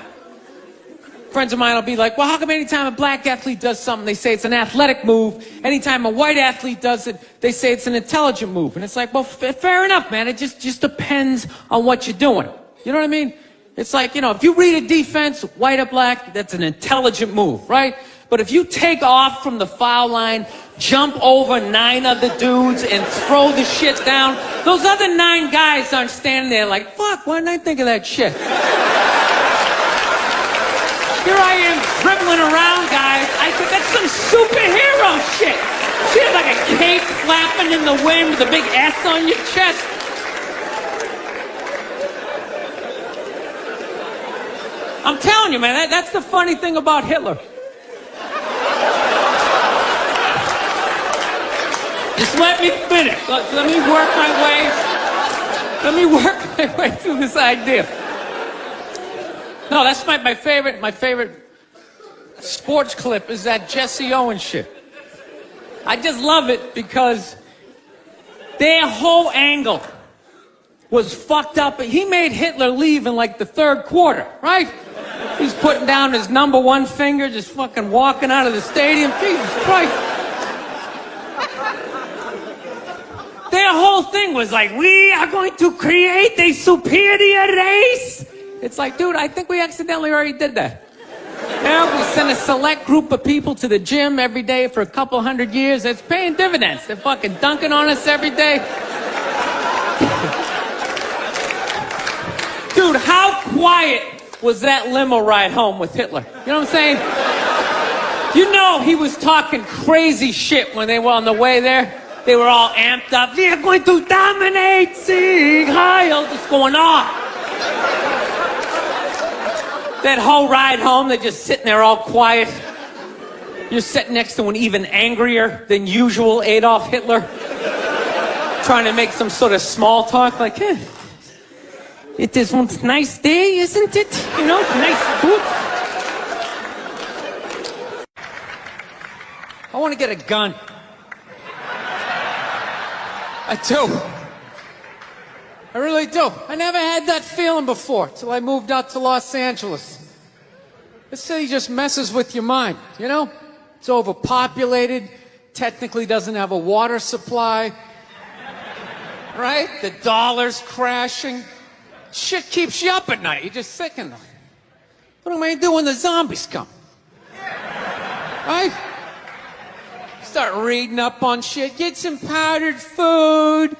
Friends of mine will be like, well, how come anytime a black athlete does something, they say it's an athletic move. Anytime a white athlete does it, they say it's an intelligent move. And it's like, well, fair enough, man. It just depends on what you're doing. You know what I mean? It's like, you know, if you read a defense, white or black, that's an intelligent move, right? But if you take off from the foul line, jump over 9 other dudes and throw the shit down, those other 9 guys aren't standing there like, fuck, why didn't I think of that shit? Here I am dribbling around, guys. I said, that's some superhero shit. She had like a cape flapping in the wind with a big S on your chest. I'm telling you, man, that's the funny thing about Hitler. Just let me finish. Let me work my way. Let me work my way through this idea. No, that's my favorite sports clip is that Jesse Owens shit. I just love it because their whole angle was fucked up. He made Hitler leave in like the 3rd quarter, right? He's putting down his number 1 finger, just fucking walking out of the stadium. Jesus Christ. Their whole thing was like, we are going to create a superior race. It's like, dude, I think we accidentally already did that. Yeah, we send a select group of people to the gym every day for a couple 100 years. It's paying dividends. They're fucking dunking on us every day. Dude, how quiet was that limo ride home with Hitler? You know what I'm saying? You know he was talking crazy shit when they were on the way there. They were all amped up. We are going to dominate Sieg Heil. Just going off. That whole ride home, they're just sitting there all quiet. You're sitting next to an even angrier than usual Adolf Hitler, trying to make some sort of small talk, like, hey, it is one nice day, isn't it? You know, nice boot. I want to get a gun. I do. I really do. I never had that feeling before till I moved out to Los Angeles. This city just messes with your mind, you know? It's overpopulated, technically doesn't have a water supply, right? The dollar's crashing. Shit keeps you up at night. You're just thinking, what am I gonna do when the zombies come? Right? Start reading up on shit. Get some powdered food.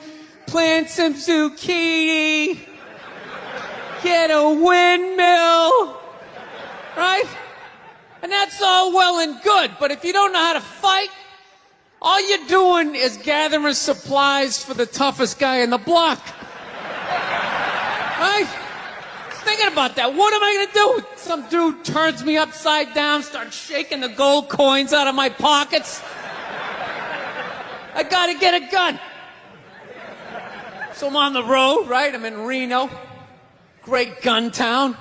Plant some zucchini. Get a windmill. Right? And that's all well and good, but if you don't know how to fight, all you're doing is gathering supplies for the toughest guy in the block. Right? Just thinking about that. What am I gonna do? Some dude turns me upside down, starts shaking the gold coins out of my pockets. I gotta get a gun. So I'm on the road, right? I'm in Reno. Great gun town.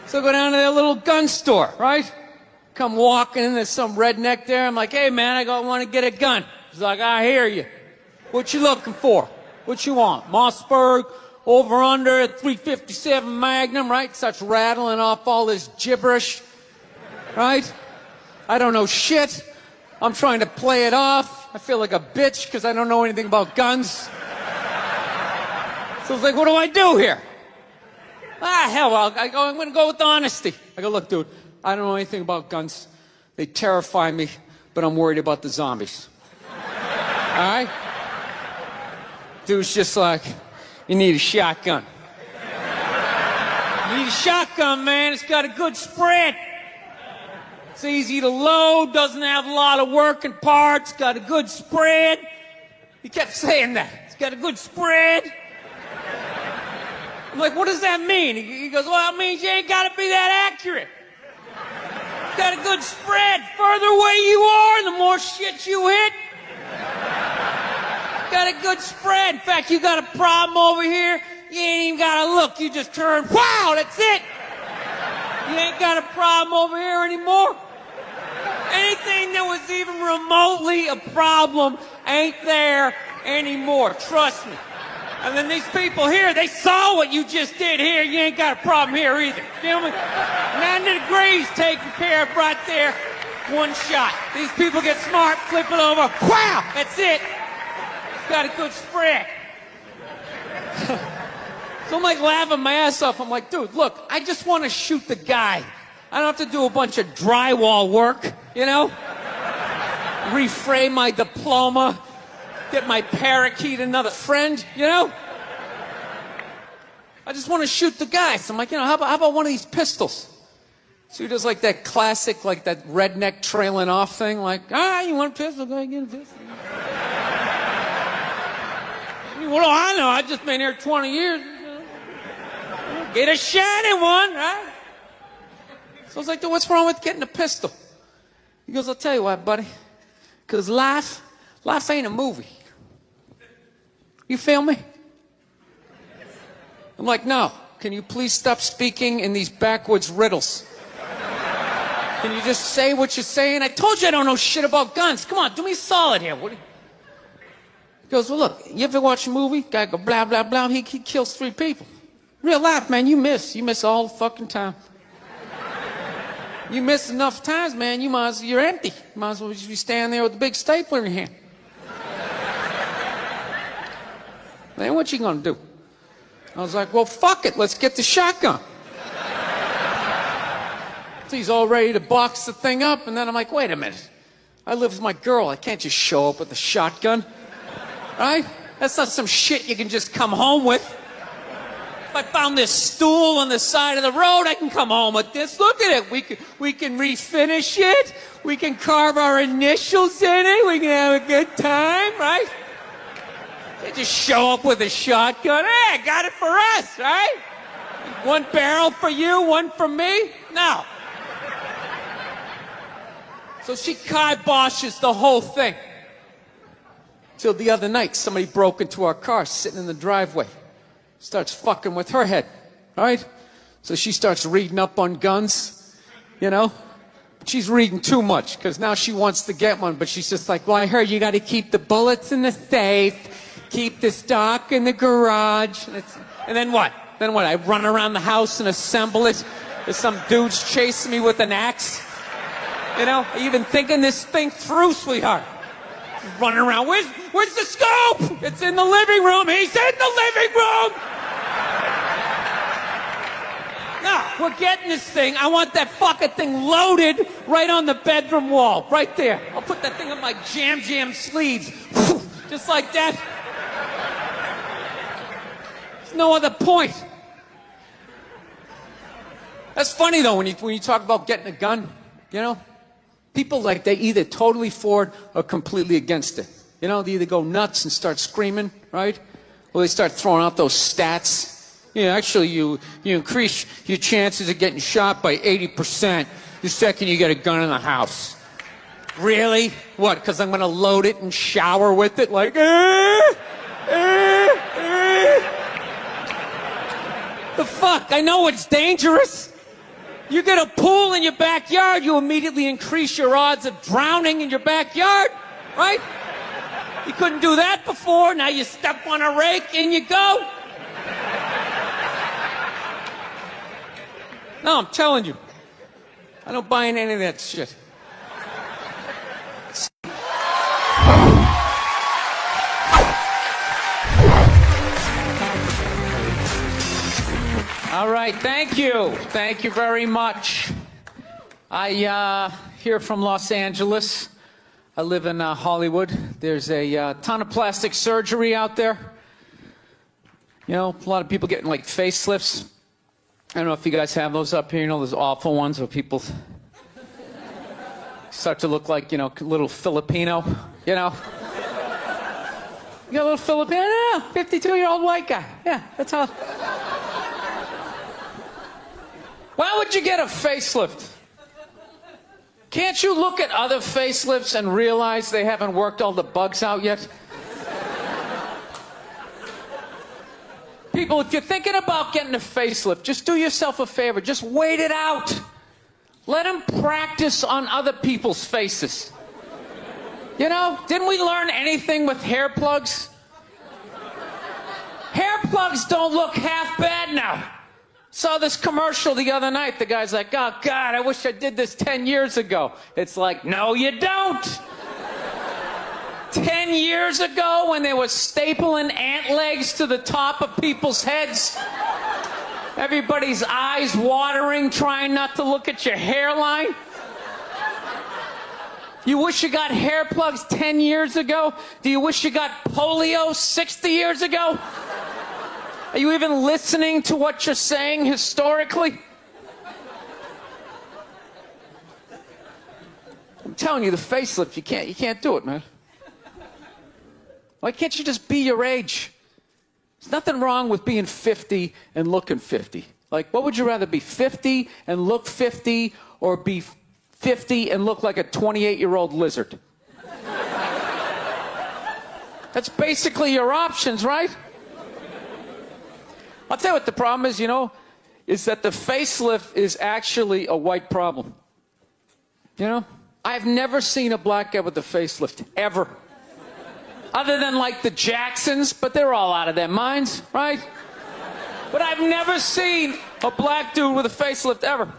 So I go down to their little gun store, right? Come walking in, there's some redneck there. I'm like, hey, man, I want to get a gun. He's like, I hear you. What you looking for? What you want? Mossberg, over under, 357 Magnum, right? Starts rattling off all this gibberish, right? I don't know shit. I'm trying to play it off. I feel like a bitch because I don't know anything about guns. So I was like, what do I do here? Hell, I'm going to go with honesty. I go, look, dude, I don't know anything about guns. They terrify me, but I'm worried about the zombies. All right? Dude's just like, you need a shotgun. You need a shotgun, man. It's got a good spread. It's easy to load, doesn't have a lot of working parts, got a good spread. He kept saying that. It's got a good spread. I'm like, what does that mean? He goes, well, it means you ain't got to be that accurate. It's got a good spread. Further away you are, the more shit you hit. It's got a good spread. In fact, you got a problem over here, you ain't even got to look. You just turn, wow, that's it. You ain't got a problem over here anymore. Anything that was even remotely a problem ain't there anymore. Trust me. And then these people here, they saw what you just did here. You ain't got a problem here either. Feel me? 90 degrees taken care of right there. One shot. These people get smart, flip it over. Wow! That's it. It's got a good spread. So I'm like laughing my ass off. I'm like, dude, look, I just want to shoot the guy. I don't have to do a bunch of drywall work, you know? Reframe my diploma. Get my parakeet another friend, you know? I just want to shoot the guy. So I'm like, you know, how about one of these pistols? So he does like that classic, like that redneck trailing off thing, like, you want a pistol? Go ahead, get a pistol. What do I know? I've just been here 20 years. Get a shiny one, right? So I was like, dude, what's wrong with getting a pistol? He goes, I'll tell you what, buddy. Because life ain't a movie. You feel me? I'm like, no. Can you please stop speaking in these backwoods riddles? Can you just say what you're saying? I told you I don't know shit about guns. Come on, do me a solid here. He goes, well, look, you ever watch a movie? Guy go, blah, blah, blah. He kills 3 people. Real life, man, you miss. You miss all the fucking time. You miss enough times, man, you're empty. You might as well just be standing there with a big stapler in your hand. Man, what you gonna do? I was like, well, fuck it, let's get the shotgun. So he's all ready to box the thing up, and then I'm like, wait a minute. I live with my girl, I can't just show up with a shotgun. Right? That's not some shit you can just come home with. If I found this stool on the side of the road, I can come home with this. Look at it. We can refinish it. We can carve our initials in it. We can have a good time, right? They just show up with a shotgun. Hey, I got it for us, right? One barrel for you, one for me? No. So she kiboshes the whole thing. Till the other night, somebody broke into our car sitting in the driveway. Starts fucking with her head, right? So she starts reading up on guns, you know? She's reading too much, because now she wants to get one, but she's just like, well, I heard you got to keep the bullets in the safe, keep the stock in the garage. And then what? Then what? I run around the house and assemble it? There's some dude's chasing me with an axe? You know? Are you even thinking this thing through, sweetheart? Running around. Where's the scope? It's in the living room. He's in the living room. No, we're getting this thing. I want that fucking thing loaded right on the bedroom wall. Right there. I'll put that thing on my jam sleeves. Just like that. There's no other point. That's funny, though, when you talk about getting a gun, you know? People, like, they either totally for it or completely against it. You know, they either go nuts and start screaming, right? Or they start throwing out those stats. Yeah, actually, you increase your chances of getting shot by 80% the second you get a gun in the house. Really? What, because I'm going to load it and shower with it? Like, The fuck? I know it's dangerous. You get a pool in your backyard, you immediately increase your odds of drowning in your backyard, right? You couldn't do that before, now you step on a rake and you go. No, I'm telling you. I don't buy in any of that shit. All right, thank you. Thank you very much. I here from Los Angeles. I live in Hollywood. There's a ton of plastic surgery out there. You know, a lot of people getting like facelifts. I don't know if you guys have those up here. You know, those awful ones where people start to look like, you know, a little Filipino, you know. You got a little Filipino? Yeah, 52-year-old white guy. Yeah, that's all. Why would you get a facelift? Can't you look at other facelifts and realize they haven't worked all the bugs out yet? People, if you're thinking about getting a facelift, just do yourself a favor. Just wait it out. Let them practice on other people's faces. You know, didn't we learn anything with hair plugs? Hair plugs don't look half bad now. Saw this commercial the other night. The guy's like, oh, God, I wish I did this 10 years ago. It's like, no, you don't. 10 years ago when they were stapling ant legs to the top of people's heads, everybody's eyes watering, trying not to look at your hairline. You wish you got hair plugs 10 years ago? Do you wish you got polio 60 years ago? Are you even listening to what you're saying historically? I'm telling you, the facelift, you can't do it, man. Why can't you just be your age? There's nothing wrong with being 50 and looking 50. Like, what would you rather be, 50 and look 50, or be 50 and look like a 28-year-old lizard? That's basically your options, right? I'll tell you what the problem is, you know, is that the facelift is actually a white problem. You know? I've never seen a black guy with a facelift, ever. Other than, like, the Jacksons, but they're all out of their minds, right? But I've never seen a black dude with a facelift, ever.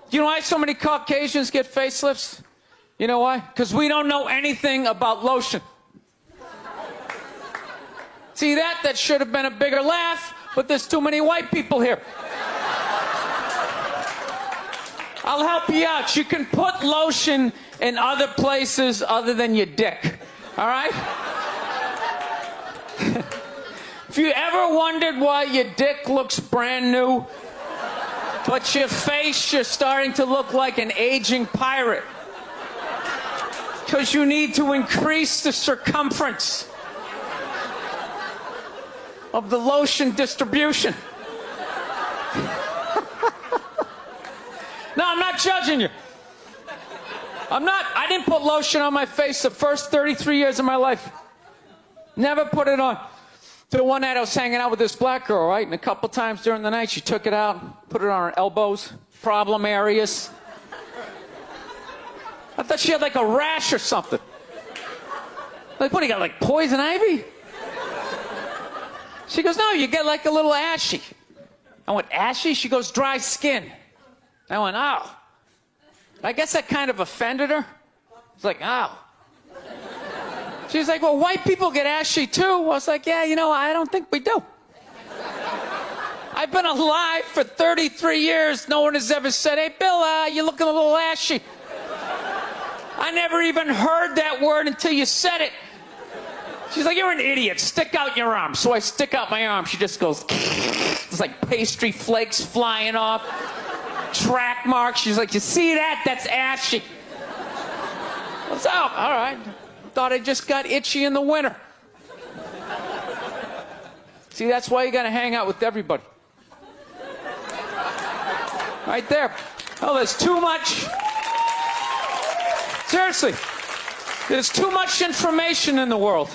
You know why so many Caucasians get facelifts? You know why? Because we don't know anything about lotion. See that? That should have been a bigger laugh, but there's too many white people here. I'll help you out. You can put lotion in other places other than your dick. All right? If you ever wondered why your dick looks brand new, but your face, you're starting to look like an aging pirate. Because you need to increase the circumference of the lotion distribution. No, I'm not judging you. I didn't put lotion on my face the first 33 years of my life. Never put it on. Till one night I was hanging out with this black girl, right? And a couple times during the night she took it out, put it on her elbows, problem areas. I thought she had like a rash or something. Like, what, you got like poison ivy? She goes, no, you get like a little ashy. I went, ashy? She goes, dry skin. I went, oh. I guess that kind of offended her. It's like, oh. She's like, well, white people get ashy too. I was like, yeah, you know, I don't think we do. I've been alive for 33 years. No one has ever said, hey, Bill, you're looking a little ashy. I never even heard that word until you said it. She's like, you're an idiot. Stick out your arm. So I stick out my arm. She just goes, it's like pastry flakes flying off. Track marks. She's like, you see that? That's ashy. What's up? All right. Thought I just got itchy in the winter. See, that's why you got to hang out with everybody. Right there. Oh, there's too much. Seriously. There's too much information in the world.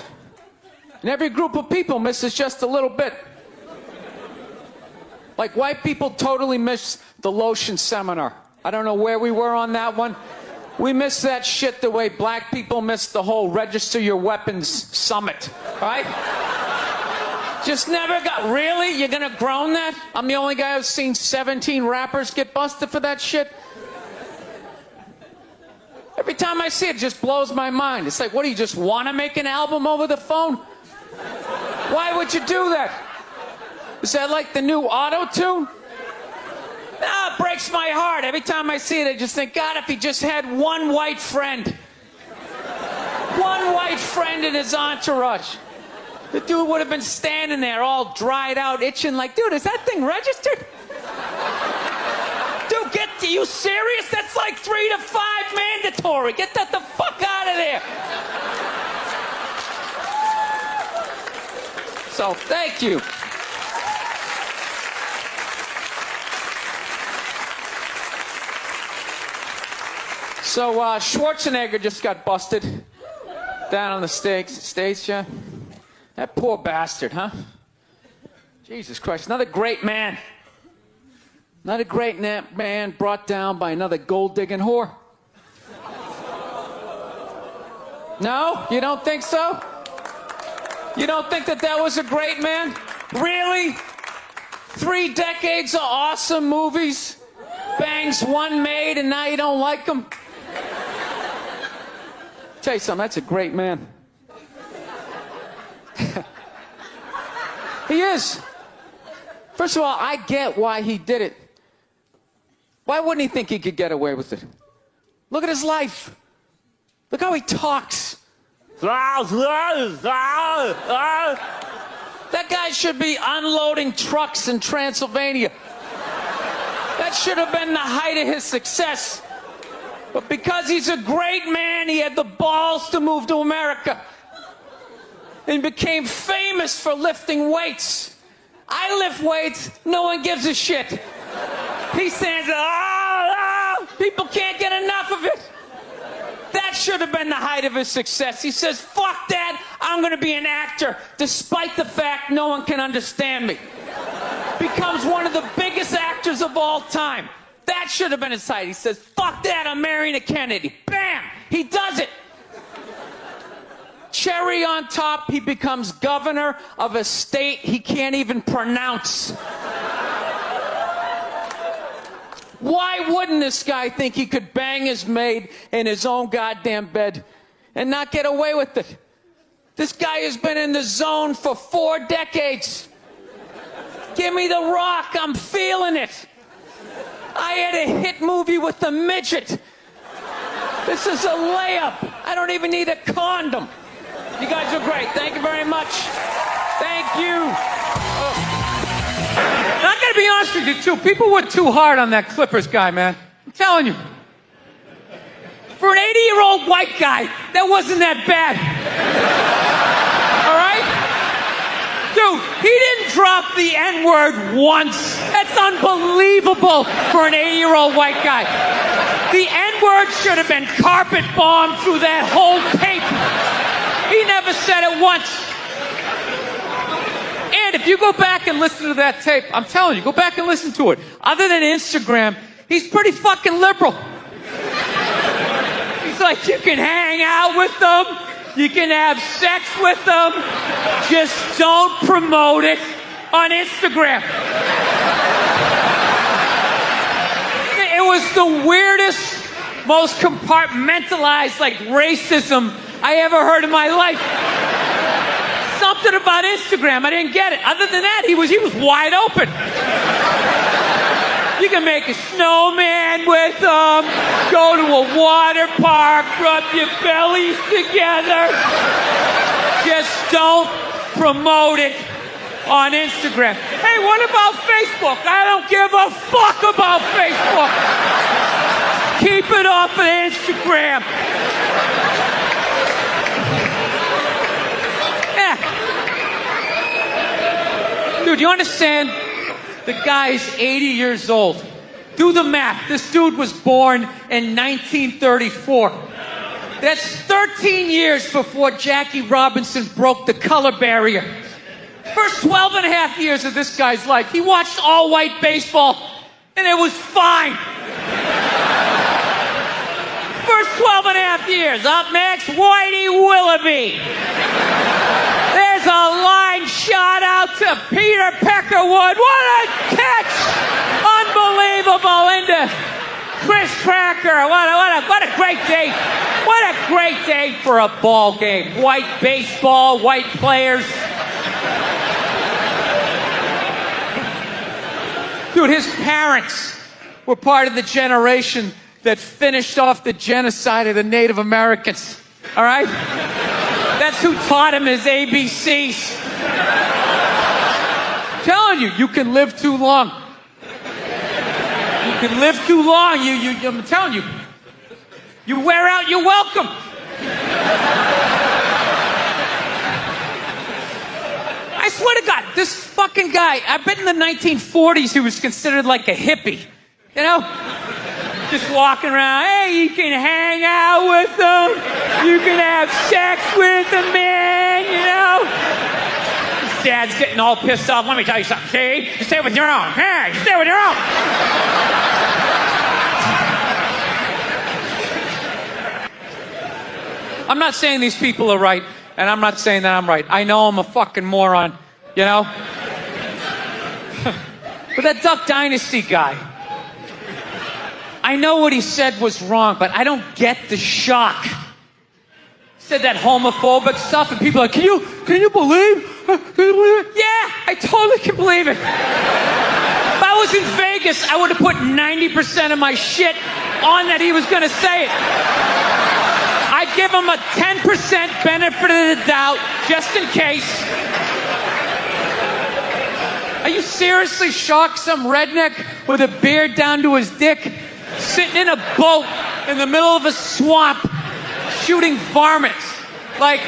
And every group of people misses just a little bit. Like white people totally missed the lotion seminar. I don't know where we were on that one. We missed that shit the way black people missed the whole register your weapons summit, right? Just never got, really? You're gonna groan that? I'm the only guy who's seen 17 rappers get busted for that shit? Every time I see it, it just blows my mind. It's like, what, do you just want to make an album over the phone? Why would you do that? Is that like the new auto-tune? No, it breaks my heart. Every time I see it, I just think, God, if he just had one white friend. One white friend in his entourage. The dude would have been standing there all dried out, itching like, dude, is that thing registered? Dude, are you serious? That's like 3 to 5 mandatory. Get that the fuck out of there. So, thank you. So, Schwarzenegger just got busted down on the States, yeah? That poor bastard, huh? Jesus Christ, another great man. Another great man brought down by another gold-digging whore. No? You don't think so? You don't think that was a great man? Really? 3 decades of awesome movies? Bangs one made and now you don't like him? Tell you something, that's a great man. He is. First of all, I get why he did it. Why wouldn't he think he could get away with it? Look at his life. Look how he talks. That guy should be unloading trucks in Transylvania. That should have been the height of his success. But because he's a great man, he had the balls to move to America. And became famous for lifting weights. I lift weights, no one gives a shit. He stands, people can't get enough of it. That should have been the height of his success. He says, fuck that, I'm gonna be an actor, despite the fact no one can understand me. Becomes one of the biggest actors of all time. That should have been his height. He says, fuck that, I'm marrying a Kennedy. Bam! He does it. Cherry on top, he becomes governor of a state he can't even pronounce. Why wouldn't this guy think he could bang his maid in his own goddamn bed and not get away with it? This guy has been in the zone for 4 decades. Give me the rock, I'm feeling it. I had a hit movie with a midget. This is a layup. I don't even need a condom. You guys are great. Thank you very much. Thank you. I gotta be honest with you, too. People went too hard on that Clippers guy, man. I'm telling you. For an 80-year-old white guy, that wasn't that bad. All right? Dude, he didn't drop the N-word once. That's unbelievable for an 80-year-old white guy. The N-word should have been carpet bombed through that whole tape. He never said it once. And if you go back and listen to that tape, I'm telling you, go back and listen to it. Other than Instagram, he's pretty fucking liberal. He's like, you can hang out with them, you can have sex with them, just don't promote it on Instagram. It was the weirdest, most compartmentalized, like, racism I ever heard in my life. Something about Instagram, I didn't get it. Other than that, he was wide open. You can make a snowman with them, go to a water park, rub your bellies together. Just don't promote it on Instagram. Hey, what about Facebook? I don't give a fuck about Facebook. Keep it off of Instagram. Dude, you understand? The guy's 80 years old. Do the math. This dude was born in 1934. That's 13 years before Jackie Robinson broke the color barrier. First 12 and a half years of this guy's life, he watched all-white baseball, and it was fine. First 12 and a half years. Up next, Whitey Willoughby. There's a line shot out to Peter Peckerwood. What a catch! Unbelievable into Chris Cracker. What a great day. What a great day for a ball game. White baseball, white players. Dude, his parents were part of the generation that finished off the genocide of the Native Americans. All right? That's who taught him his ABCs. I'm telling you, you can live too long. You can live too long. I'm telling you, you wear out your welcome. I swear to God, this fucking guy, I bet in the 1940s he was considered like a hippie. You know? Just walking around, hey, you can hang out with them. You can have sex with them, man, you know? His dad's getting all pissed off. Let me tell you something, see? You stay with your own. Hey, you stay with your own. I'm not saying these people are right, and I'm not saying that I'm right. I know I'm a fucking moron, you know? But that Duck Dynasty guy, I know what he said was wrong, but I don't get the shock. He said that homophobic stuff, and people are like, can you believe? Yeah, I totally can believe it. If I was in Vegas, I would have put 90% of my shit on that he was going to say it. I'd give him a 10% benefit of the doubt, just in case. Are you seriously shocked some redneck with a beard down to his dick, sitting in a boat in the middle of a swamp, shooting varmints? Like,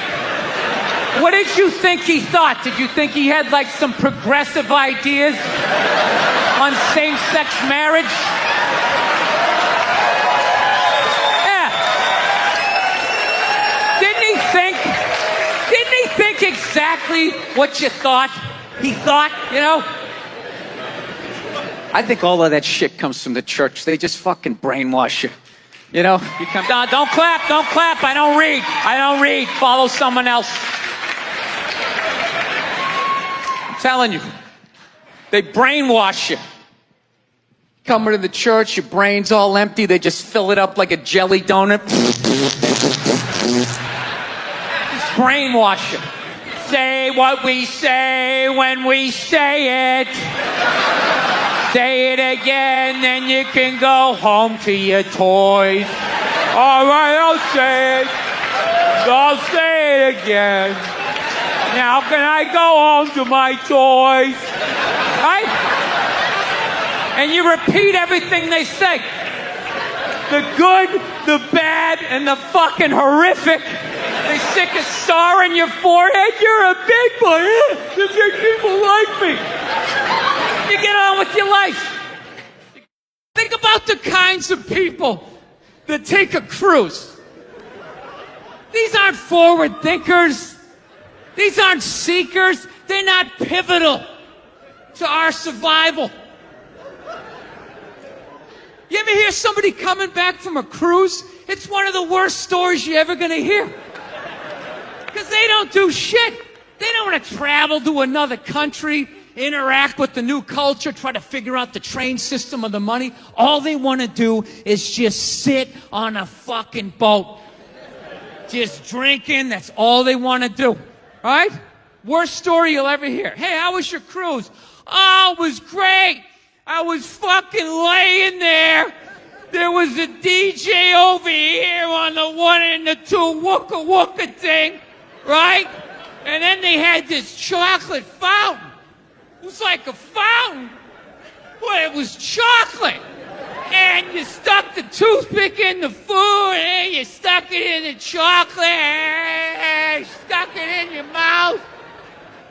what did you think he thought? Did you think he had, like, some progressive ideas on same-sex marriage? Yeah. Didn't he think exactly what you thought he thought, you know? I think all of that shit comes from the church. They just fucking brainwash you. You know? You come down, don't clap. I don't read. Follow someone else. I'm telling you. They brainwash you. Coming to the church, your brain's all empty. They just fill it up like a jelly donut. Just brainwash you. Say what we say when we say it. Say it again, then you can go home to your toys. All right, I'll say it again. Now can I go home to my toys? Right? And you repeat everything they say. The good, the bad, and the fucking horrific. They stick a star in your forehead. You're a big boy. The big people like me. You get on with your life. Think about the kinds of people that take a cruise. These aren't forward thinkers. These aren't seekers. They're not pivotal to our survival. You ever hear somebody coming back from a cruise? It's one of the worst stories you're ever going to hear. Because they don't do shit. They don't want to travel to another country, interact with the new culture, try to figure out the train system or the money. All they want to do is just sit on a fucking boat. Just drinking, that's all they want to do. Right? Worst story you'll ever hear. Hey, how was your cruise? Oh, it was great. I was fucking laying there. There was a DJ over here on the 1 and the 2 wooka wooka thing. Right? And then they had this chocolate fountain. It was like a fountain, but it was chocolate. And you stuck the toothpick in the food, and you stuck it in the chocolate, and you stuck it in your mouth.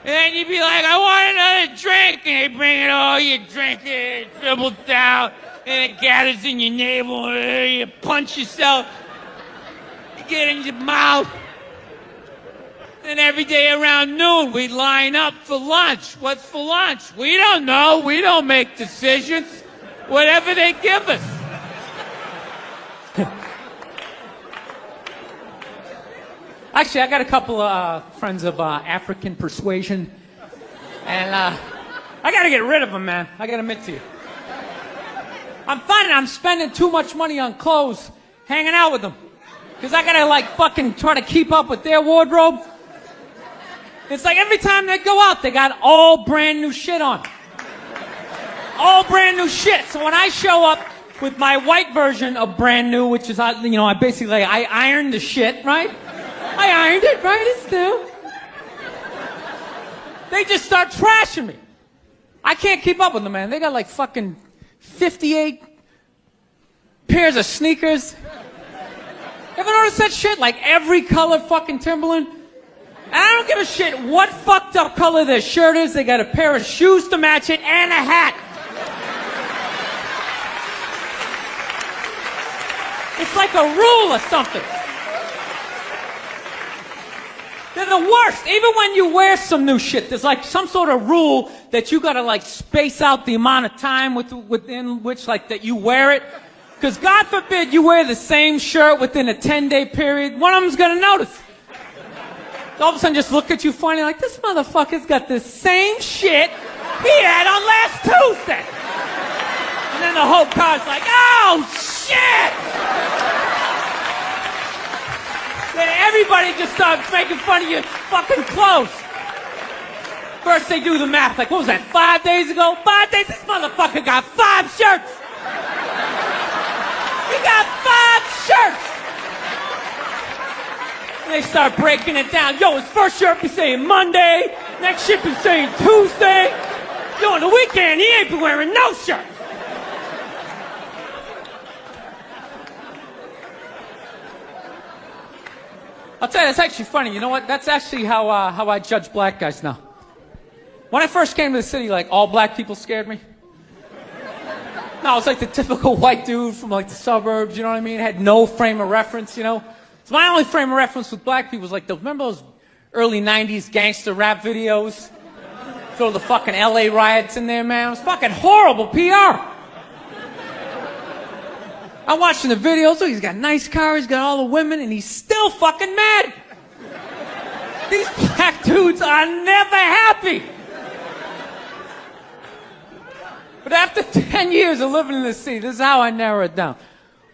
And then you'd be like, I want another drink. And they bring it all, you drink it, it dribbles down, and it gathers in your navel, and you punch yourself. You get it in your mouth. And every day around noon, we line up for lunch. What's for lunch? We don't know. We don't make decisions. Whatever they give us. Actually, I got a couple of friends of African persuasion, and I got to get rid of them, man. I got to admit to you. I'm finding I'm spending too much money on clothes hanging out with them. Because I got to, like, fucking try to keep up with their wardrobe. It's like every time they go out, they got all brand new shit on. All brand new shit. So when I show up with my white version of brand new, which is, I basically, I ironed the shit, right? I ironed it, right? It's new. They just start trashing me. I can't keep up with them, man. They got like fucking 58 pairs of sneakers. Ever notice that shit? Like every color fucking Timberland? And I don't give a shit what fucked up color their shirt is. They got a pair of shoes to match it and a hat. It's like a rule or something. They're the worst. Even when you wear some new shit, there's like some sort of rule that you gotta like space out the amount of time within which like that you wear it. Because God forbid you wear the same shirt within a 10-day period, one of them's gonna notice. All of a sudden just look at you funny like, this motherfucker's got the same shit he had on last Tuesday. And then the whole car's like, oh shit! Then everybody just starts making fun of your fucking clothes. First they do the math, like what was that, 5 days ago? 5 days? This motherfucker got 5 shirts! He got 5 shirts! And they start breaking it down. Yo, his first shirt be saying Monday, next shirt be saying Tuesday. Yo, on the weekend, he ain't been wearing no shirt. I'll tell you, it's actually funny. You know what? That's actually how I judge black guys now. When I first came to the city, like, all black people scared me. No, I was like the typical white dude from like the suburbs, you know what I mean? Had no frame of reference, you know? So my only frame of reference with black people was like, remember those early 90s gangster rap videos? Throw the fucking LA riots in there, man. It was fucking horrible PR. I'm watching the videos, look, he's got a nice car, he's got all the women, and he's still fucking mad. These black dudes are never happy. But after 10 years of living in the city, this is how I narrow it down.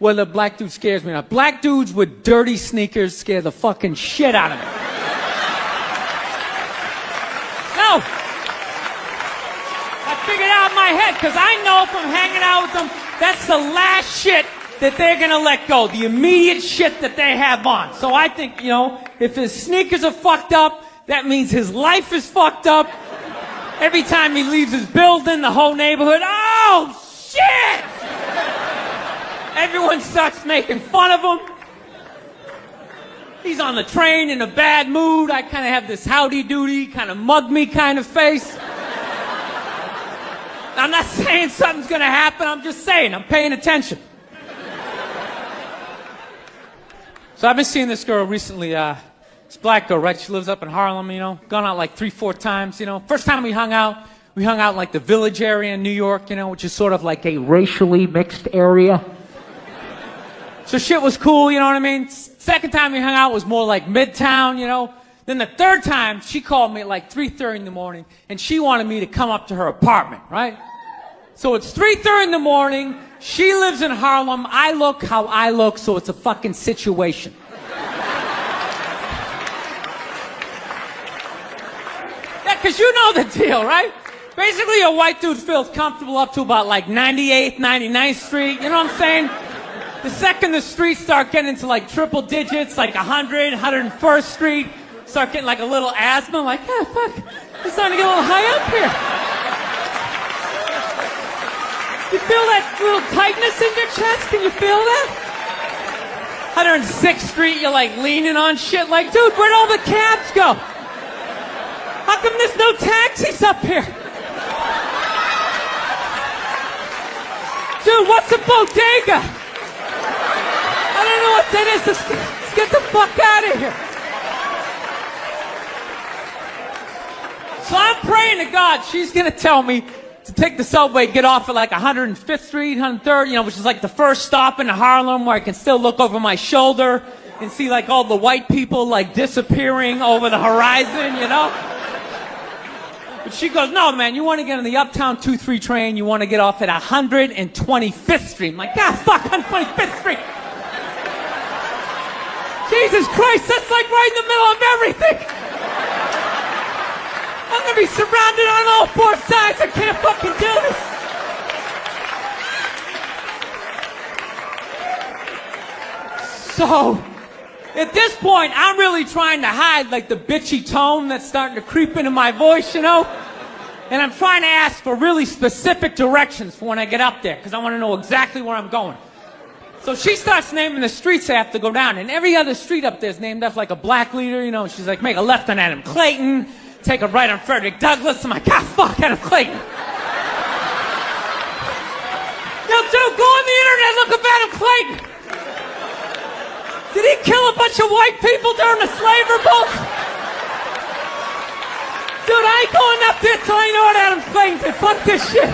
Whether a black dude scares me or not. Black dudes with dirty sneakers scare the fucking shit out of me. No. I figured out in my head, because I know from hanging out with them, that's the last shit that they're gonna let go. The immediate shit that they have on. So I think, you know, if his sneakers are fucked up, that means his life is fucked up. Every time he leaves his building, the whole neighborhood, oh, shit! Everyone starts making fun of him. He's on the train in a bad mood. I kind of have this howdy-doody, kind of mug-me kind of face. I'm not saying something's gonna happen, I'm just saying, I'm paying attention. So I've been seeing this girl recently, this black girl, right? She lives up in Harlem, you know, gone out like 3-4 times, you know. First time we hung out in like the Village area in New York, you know, which is sort of like a racially mixed area. So shit was cool, you know what I mean? Second time we hung out was more like Midtown, you know. Then the third time, she called me at like 3:30 in the morning, and she wanted me to come up to her apartment, right? So it's 3:30 in the morning, she lives in Harlem, I look how I look, so it's a fucking situation. Yeah, because you know the deal, right? Basically, a white dude feels comfortable up to about like 98th, 99th Street, you know what I'm saying? The second the streets start getting into like triple digits, like 100, 101st Street, start getting like a little asthma, like, yeah, fuck, it's starting to get a little high up here. You feel that little tightness in your chest? Can you feel that? 106th Street, you're like leaning on shit like, dude, where'd all the cabs go? How come there's no taxis up here? Dude, what's a bodega? I don't know what that is. Let's get the fuck out of here. So I'm praying to God she's going to tell me to take the subway, get off at like 105th Street, 103rd, which is like the first stop in Harlem where I can still look over my shoulder and see like all the white people like disappearing over the horizon, But she goes, no, man, you want to get on the Uptown 2-3 train, you want to get off at 125th Street. I'm like, God, fuck, 125th Street. Jesus Christ, that's like right in the middle of everything. I'm going to be surrounded on all four sides. I can't fucking do this. So, at this point, I'm really trying to hide like the bitchy tone that's starting to creep into my voice, And I'm trying to ask for really specific directions for when I get up there, because I want to know exactly where I'm going. So she starts naming the streets I have to go down, and every other street up there is named after like a black leader, She's like, make a left on Adam Clayton, take a right on Frederick Douglass. I'm like, God, fuck Adam Clayton. Yo, dude, go on the internet, look up Adam Clayton. Did he kill a bunch of white people during the slave revolt? Dude, I ain't going up there till I know what Adam Clayton did. Fuck this shit.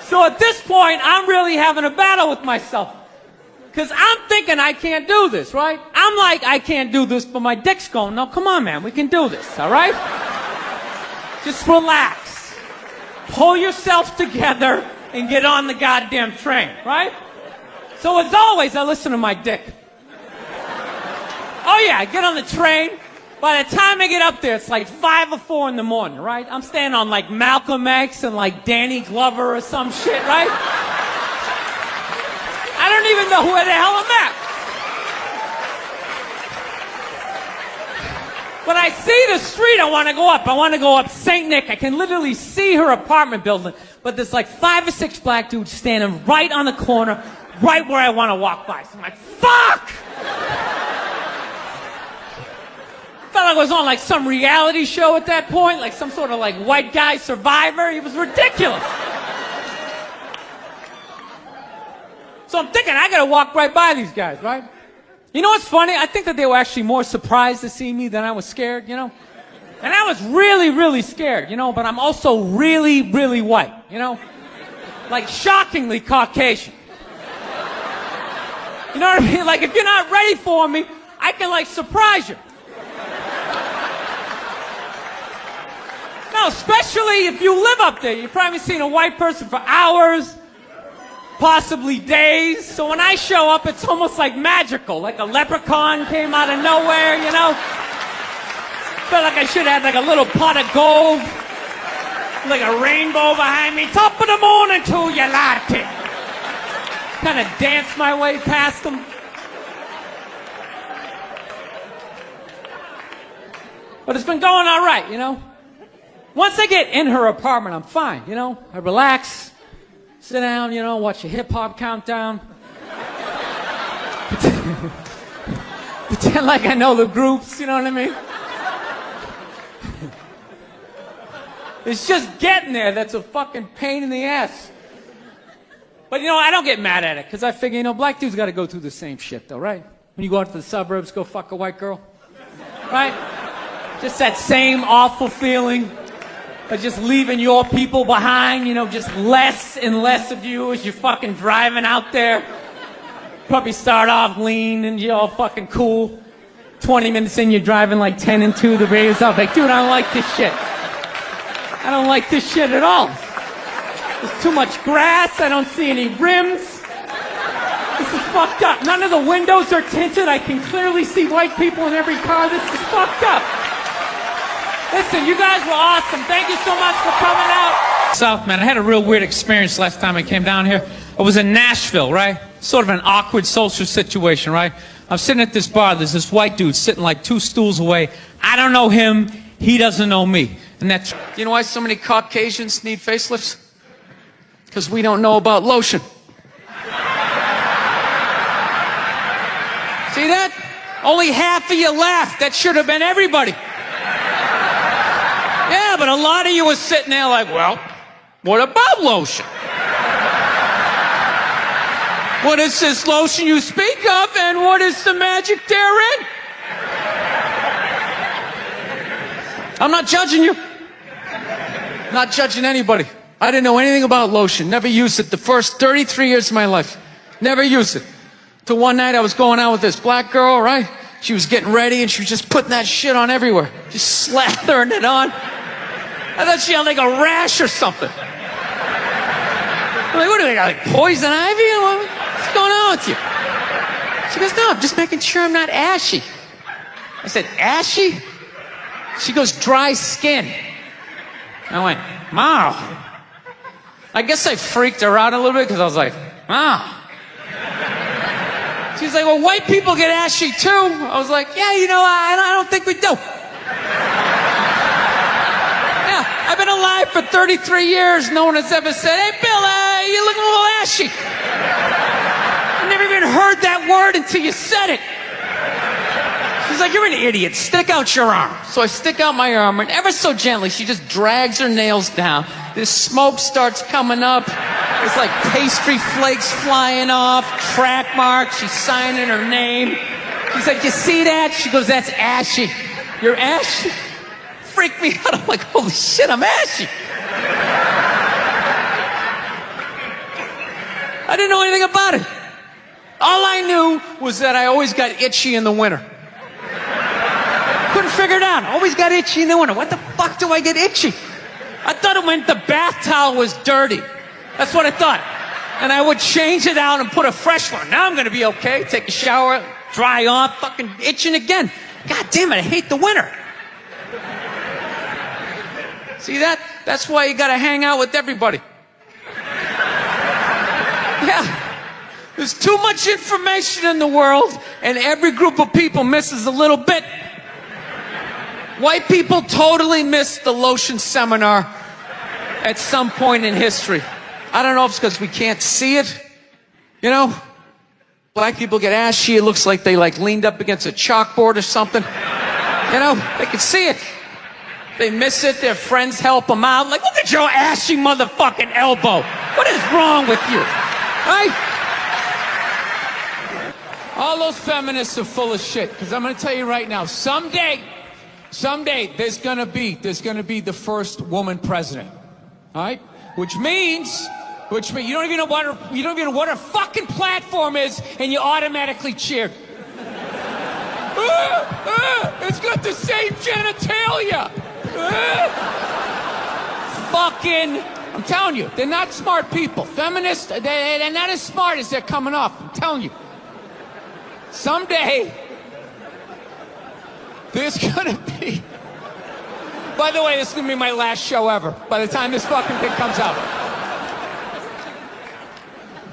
So at this point, I'm really having a battle with myself. Because I'm thinking I can't do this, right? I'm like, I can't do this, but my dick's going, no, come on, man, we can do this, all right? Just relax. Pull yourself together and get on the goddamn train, right? So as always, I listen to my dick. Oh yeah, I get on the train. By the time I get up there, it's like 5 or 4 in the morning, right? I'm staying on like Malcolm X and like Danny Glover or some shit, right? I don't even know where the hell I'm at. When I see the street I want to go up, I want to go up St. Nick. I can literally see her apartment building, but there's like 5 or 6 black dudes standing right on the corner, right where I want to walk by. So I'm like, fuck! Felt like I was on like some reality show at that point, like some sort of like white guy survivor. It was ridiculous. So I'm thinking I gotta walk right by these guys, right? You know what's funny? I think that they were actually more surprised to see me than I was scared, And I was really, really scared, but I'm also really, really white, Like shockingly Caucasian. You know what I mean? Like if you're not ready for me, I can like surprise you. Now, especially if you live up there, you've probably seen a white person for hours, possibly days. So when I show up, it's almost like magical, like a leprechaun came out of nowhere, Felt like I should have had like a little pot of gold, like a rainbow behind me. Top of the morning to you, latte. Kind of dance my way past them. But it's been going all right, Once I get in her apartment, I'm fine, I relax, sit down, watch a hip-hop countdown. Pretend like I know the groups, you know what I mean? It's just getting there that's a fucking pain in the ass. But, I don't get mad at it, because I figure, black dudes got to go through the same shit, though, right? When you go out to the suburbs, go fuck a white girl, right? Just that same awful feeling of just leaving your people behind, just less and less of you as you're fucking driving out there. Probably start off lean and you're all fucking cool. 20 minutes in, you're driving like 10 and 2, the radio's off. Like, dude, I don't like this shit. I don't like this shit at all. There's too much grass, I don't see any rims. This is fucked up. None of the windows are tinted. I can clearly see white people in every car. This is fucked up. Listen, you guys were awesome. Thank you so much for coming out. South, man, I had a real weird experience last time I came down here. I was in Nashville, right? Sort of an awkward social situation, right? I'm sitting at this bar. There's this white dude sitting like 2 stools away. I don't know him. He doesn't know me. And that's... You know why so many Caucasians need facelifts? Because we don't know about lotion. See that? Only half of you laughed. That should have been everybody. Yeah, but a lot of you were sitting there like, well, what about lotion? What is this lotion you speak of, and what is the magic therein? I'm not judging you. Not judging anybody. I didn't know anything about lotion. Never used it the first 33 years of my life. Never used it. Till one night I was going out with this black girl, right? She was getting ready and she was just putting that shit on everywhere. Just slathering it on. I thought she had like a rash or something. I'm like, what do they got, like poison ivy? What's going on with you? She goes, no, I'm just making sure I'm not ashy. I said, ashy? She goes, dry skin. I went, wow. I guess I freaked her out a little bit because I was like, wow. She's like, well, white people get ashy too. I was like, yeah, you know, I don't think we do. Yeah, I've been alive for 33 years. No one has ever said, hey, Bill, you look a little ashy. I never even heard that word until you said it. She's like, you're an idiot. Stick out your arm. So I stick out my arm, and ever so gently, she just drags her nails down. This smoke starts coming up. There's like pastry flakes flying off, track marks. She's signing her name. She's like, you see that? She goes, that's ashy. You're ashy? Freaked me out. I'm like, holy shit, I'm ashy. I didn't know anything about it. All I knew was that I always got itchy in the winter. Couldn't figure it out. Always got itchy in the winter. What the fuck do I get itchy? I thought it meant the bath towel was dirty. That's what I thought. And I would change it out and put a fresh one. Now I'm going to be okay. Take a shower, dry off, fucking itching again. God damn it, I hate the winter. See that? That's why you got to hang out with everybody. Yeah. There's too much information in the world, and every group of people misses a little bit. White people totally missed the lotion seminar at some point in history. I don't know if it's because we can't see it. You know? Black people get ashy. It looks like they like leaned up against a chalkboard or something. You know? They can see it. They miss it. Their friends help them out. Like, look at your ashy motherfucking elbow. What is wrong with you? Right? All those feminists are full of shit. Because I'm going to tell you right now, someday there's gonna be the first woman president. All right? Which means you don't even know what her fucking platform is, and you automatically cheer. It's got the same genitalia. Fucking, I'm telling you, they're not smart people. Feminists, they're not as smart as they're coming off. I'm telling you. Someday, there's gonna be... By the way, this is gonna be my last show ever, by the time this fucking thing comes out.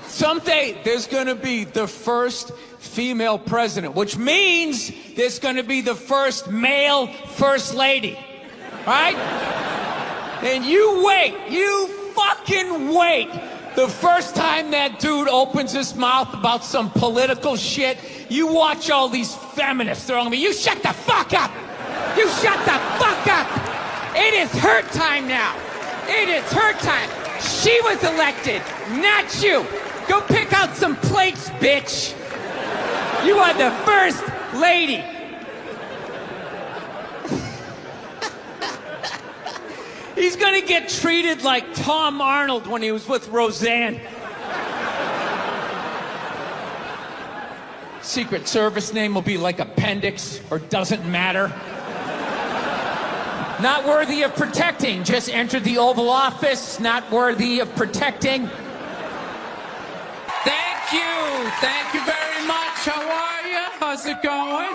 Someday, there's gonna be the first female president, which means there's gonna be the first male first lady. Right? And you wait, you fucking wait. The first time that dude opens his mouth about some political shit, you watch all these feminists throwing me, you shut the fuck up! You shut the fuck up! It is her time now. It is her time. She was elected, not you. Go pick out some plates, bitch. You are the first lady. He's gonna get treated like Tom Arnold when he was with Roseanne. Secret Service name will be like Appendix or Doesn't Matter. Not worthy of protecting. Just entered the Oval Office. Not worthy of protecting. Thank you. Thank you very much. How are you? How's it going?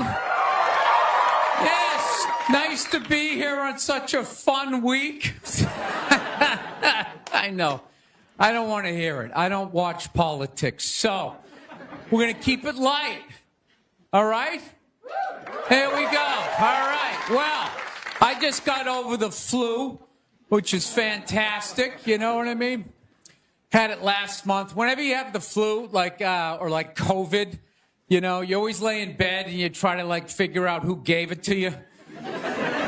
Yes. Nice to be here on such a fun week. I know. I don't want to hear it. I don't watch politics. So, we're going to keep it light. All right? Here we go. All right. Well, I just got over the flu, which is fantastic. You know what I mean? Had it last month. Whenever you have the flu, like COVID, you know, you always lay in bed and you try to like figure out who gave it to you.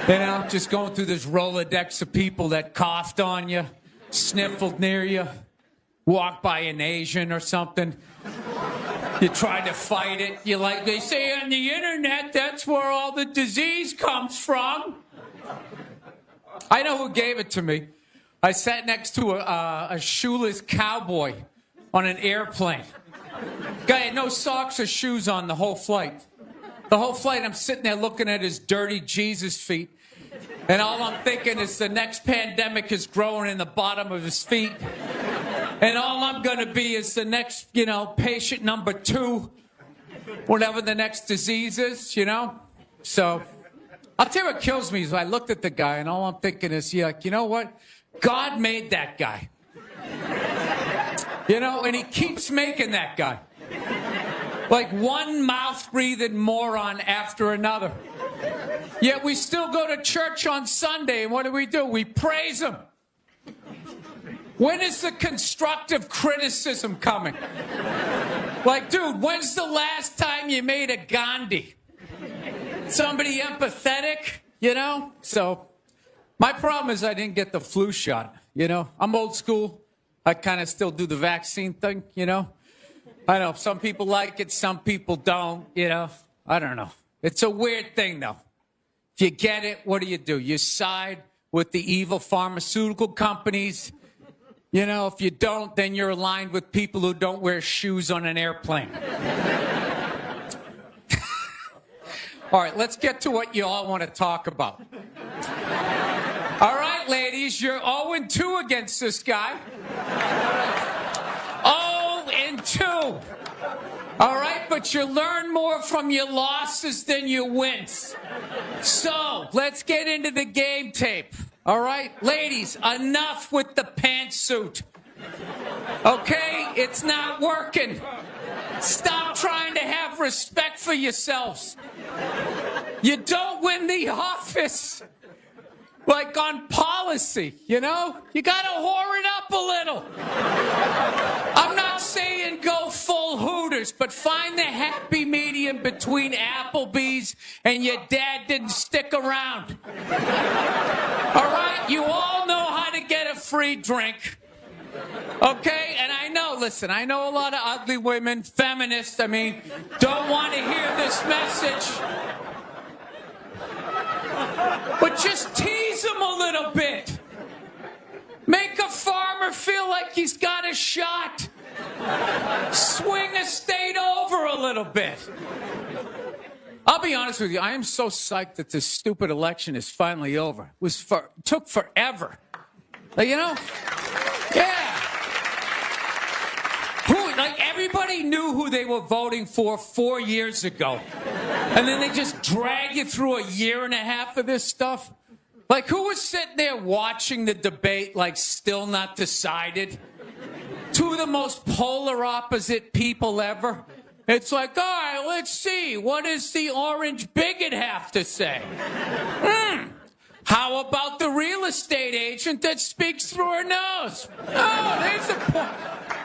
You know, just going through this Rolodex of people that coughed on you, sniffled near you, walked by an Asian or something. You try to fight it. You like, they say on the internet, that's where all the disease comes from. I know who gave it to me. I sat next to a shoeless cowboy on an airplane. Guy had no socks or shoes on the whole flight. The whole flight, I'm sitting there looking at his dirty Jesus feet. And all I'm thinking is the next pandemic is growing in the bottom of his feet. And all I'm going to be is the next, patient number 2, whatever the next disease is, So I'll tell you what kills me is I looked at the guy and all I'm thinking is, you know what? God made that guy. And he keeps making that guy. Like one mouth-breathing moron after another. Yet we still go to church on Sunday, and what do? We praise him. When is the constructive criticism coming? Like, dude, when's the last time you made a Gandhi? Somebody empathetic, So, my problem is I didn't get the flu shot, I'm old school. I kind of still do the vaccine thing, I know some people like it, some people don't, I don't know. It's a weird thing, though. If you get it, what do? You side with the evil pharmaceutical companies. If you don't, then you're aligned with people who don't wear shoes on an airplane. All right, let's get to what you all want to talk about. All right, ladies, you're 0-2 against this guy. 0-2. All right, but you learn more from your losses than your wins. So, let's get into the game tape. All right, ladies, enough with the pantsuit. Okay, it's not working. Stop trying to have respect for yourselves. You don't win the office. Like on policy, You gotta whore it up a little. I'm not saying go full Hooters, but find the happy medium between Applebee's and your dad didn't stick around. All right? You all know how to get a free drink. Okay? And I know a lot of ugly women, feminists, don't want to hear this message. But just tease him a little bit. Make a farmer feel like he's got a shot. Swing a state over a little bit. I'll be honest with you, I am so psyched that this stupid election is finally over. It took forever. Yeah. Everybody knew who they were voting for 4 years ago. And then they just drag you through a year and a half of this stuff. Who was sitting there watching the debate, still not decided? Two of the most polar opposite people ever. It's all right, let's see. What does the orange bigot have to say? How about the real estate agent that speaks through her nose? Oh, there's the point.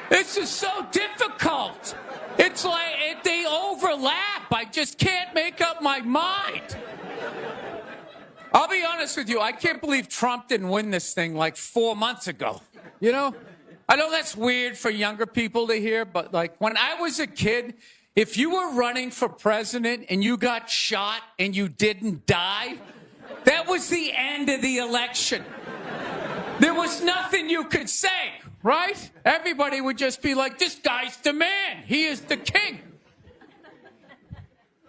This is so difficult. It's like they overlap. I just can't make up my mind. I'll be honest with you. I can't believe Trump didn't win this thing 4 months ago. I know that's weird for younger people to hear, but when I was a kid, if you were running for president and you got shot and you didn't die, that was the end of the election. There was nothing you could say, right? Everybody would just be like, this guy's the man. He is the king.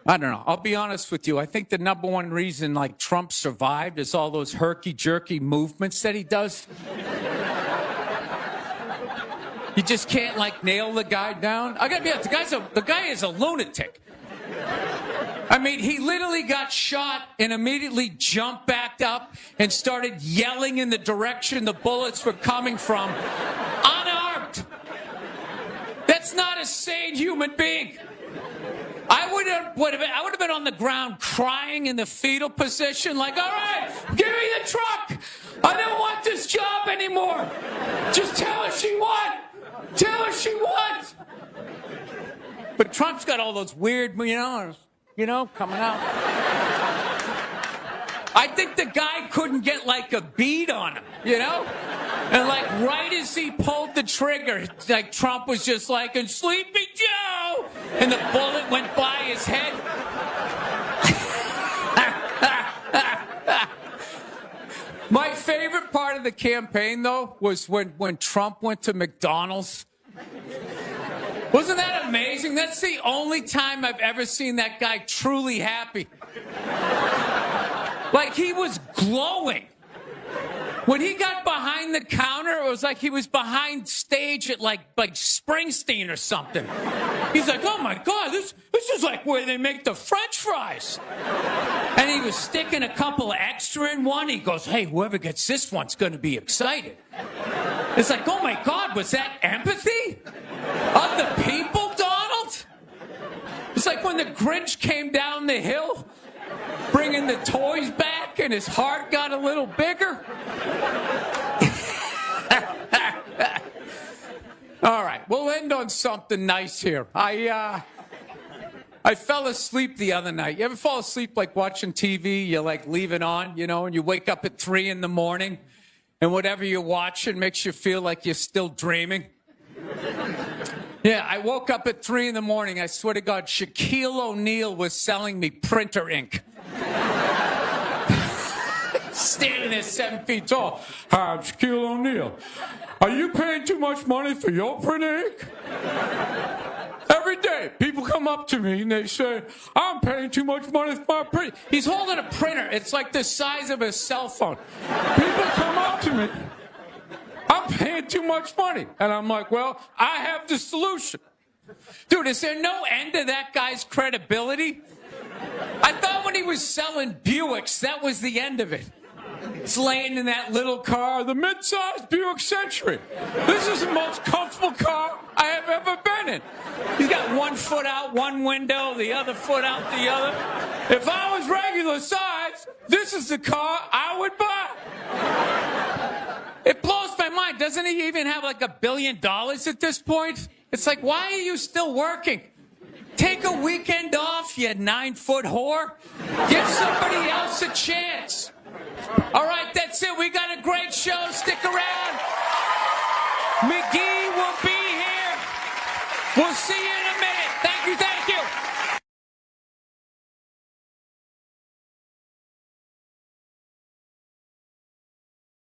I don't know. I'll be honest with you. I think the number one reason Trump survived is all those herky-jerky movements that he does. You just can't nail the guy down. I gotta be honest, the guy is a lunatic. He literally got shot and immediately jumped back up and started yelling in the direction the bullets were coming from, unarmed. That's not a sane human being. I would have been on the ground crying in the fetal position, all right, give me the truck. I don't want this job anymore. Just tell her she won. Tell her she won. But Trump's got all those weird, coming out. I think the guy couldn't get a bead on him, And right as he pulled the trigger, Trump was just and Sleepy Joe, and the bullet went by his head. My favorite part of the campaign, though, was when Trump went to McDonald's. Wasn't that amazing? That's the only time I've ever seen that guy truly happy. Like, he was glowing. When he got behind the counter, it was like he was behind stage at like Springsteen or something. He's like, oh my God, this is like where they make the French fries. And he was sticking a couple of extra in one. He goes, hey, whoever gets this one's going to be excited. It's like, oh my God, was that empathy? Of the people, Donald? It's like when the Grinch came down the hill, bringing the toys back, and his heart got a little bigger. All right, we'll end on something nice here. I fell asleep the other night. You ever fall asleep like watching TV? You like leave it on, you know, and you wake up at 3 in the morning, and whatever you're watching makes you feel like you're still dreaming. Yeah, I woke up at 3 in the morning. I swear to God, Shaquille O'Neal was selling me printer ink. Standing there 7 feet tall. Hi, I'm Shaquille O'Neal. Are you paying too much money for your printer ink? Every day, people come up to me and they say, I'm paying too much money for my printer. He's holding a printer. It's like the size of a cell phone. People come up to me. I'm paying too much money. And I'm like, well, I have the solution. Dude, is there no end to that guy's credibility? I thought when he was selling Buicks, that was the end of it. It's laying in that little car, the mid-sized Buick Century. This is the most comfortable car I have ever been in. He's got one foot out one window, the other foot out the other. If I was regular size, this is the car I would buy. It blows my mind. Doesn't he even have like $1 billion at this point? It's like, why are you still working? Take a weekend off, you 9-foot whore. Give somebody else a chance. All right, that's it. We got a great show. Stick around. McGee.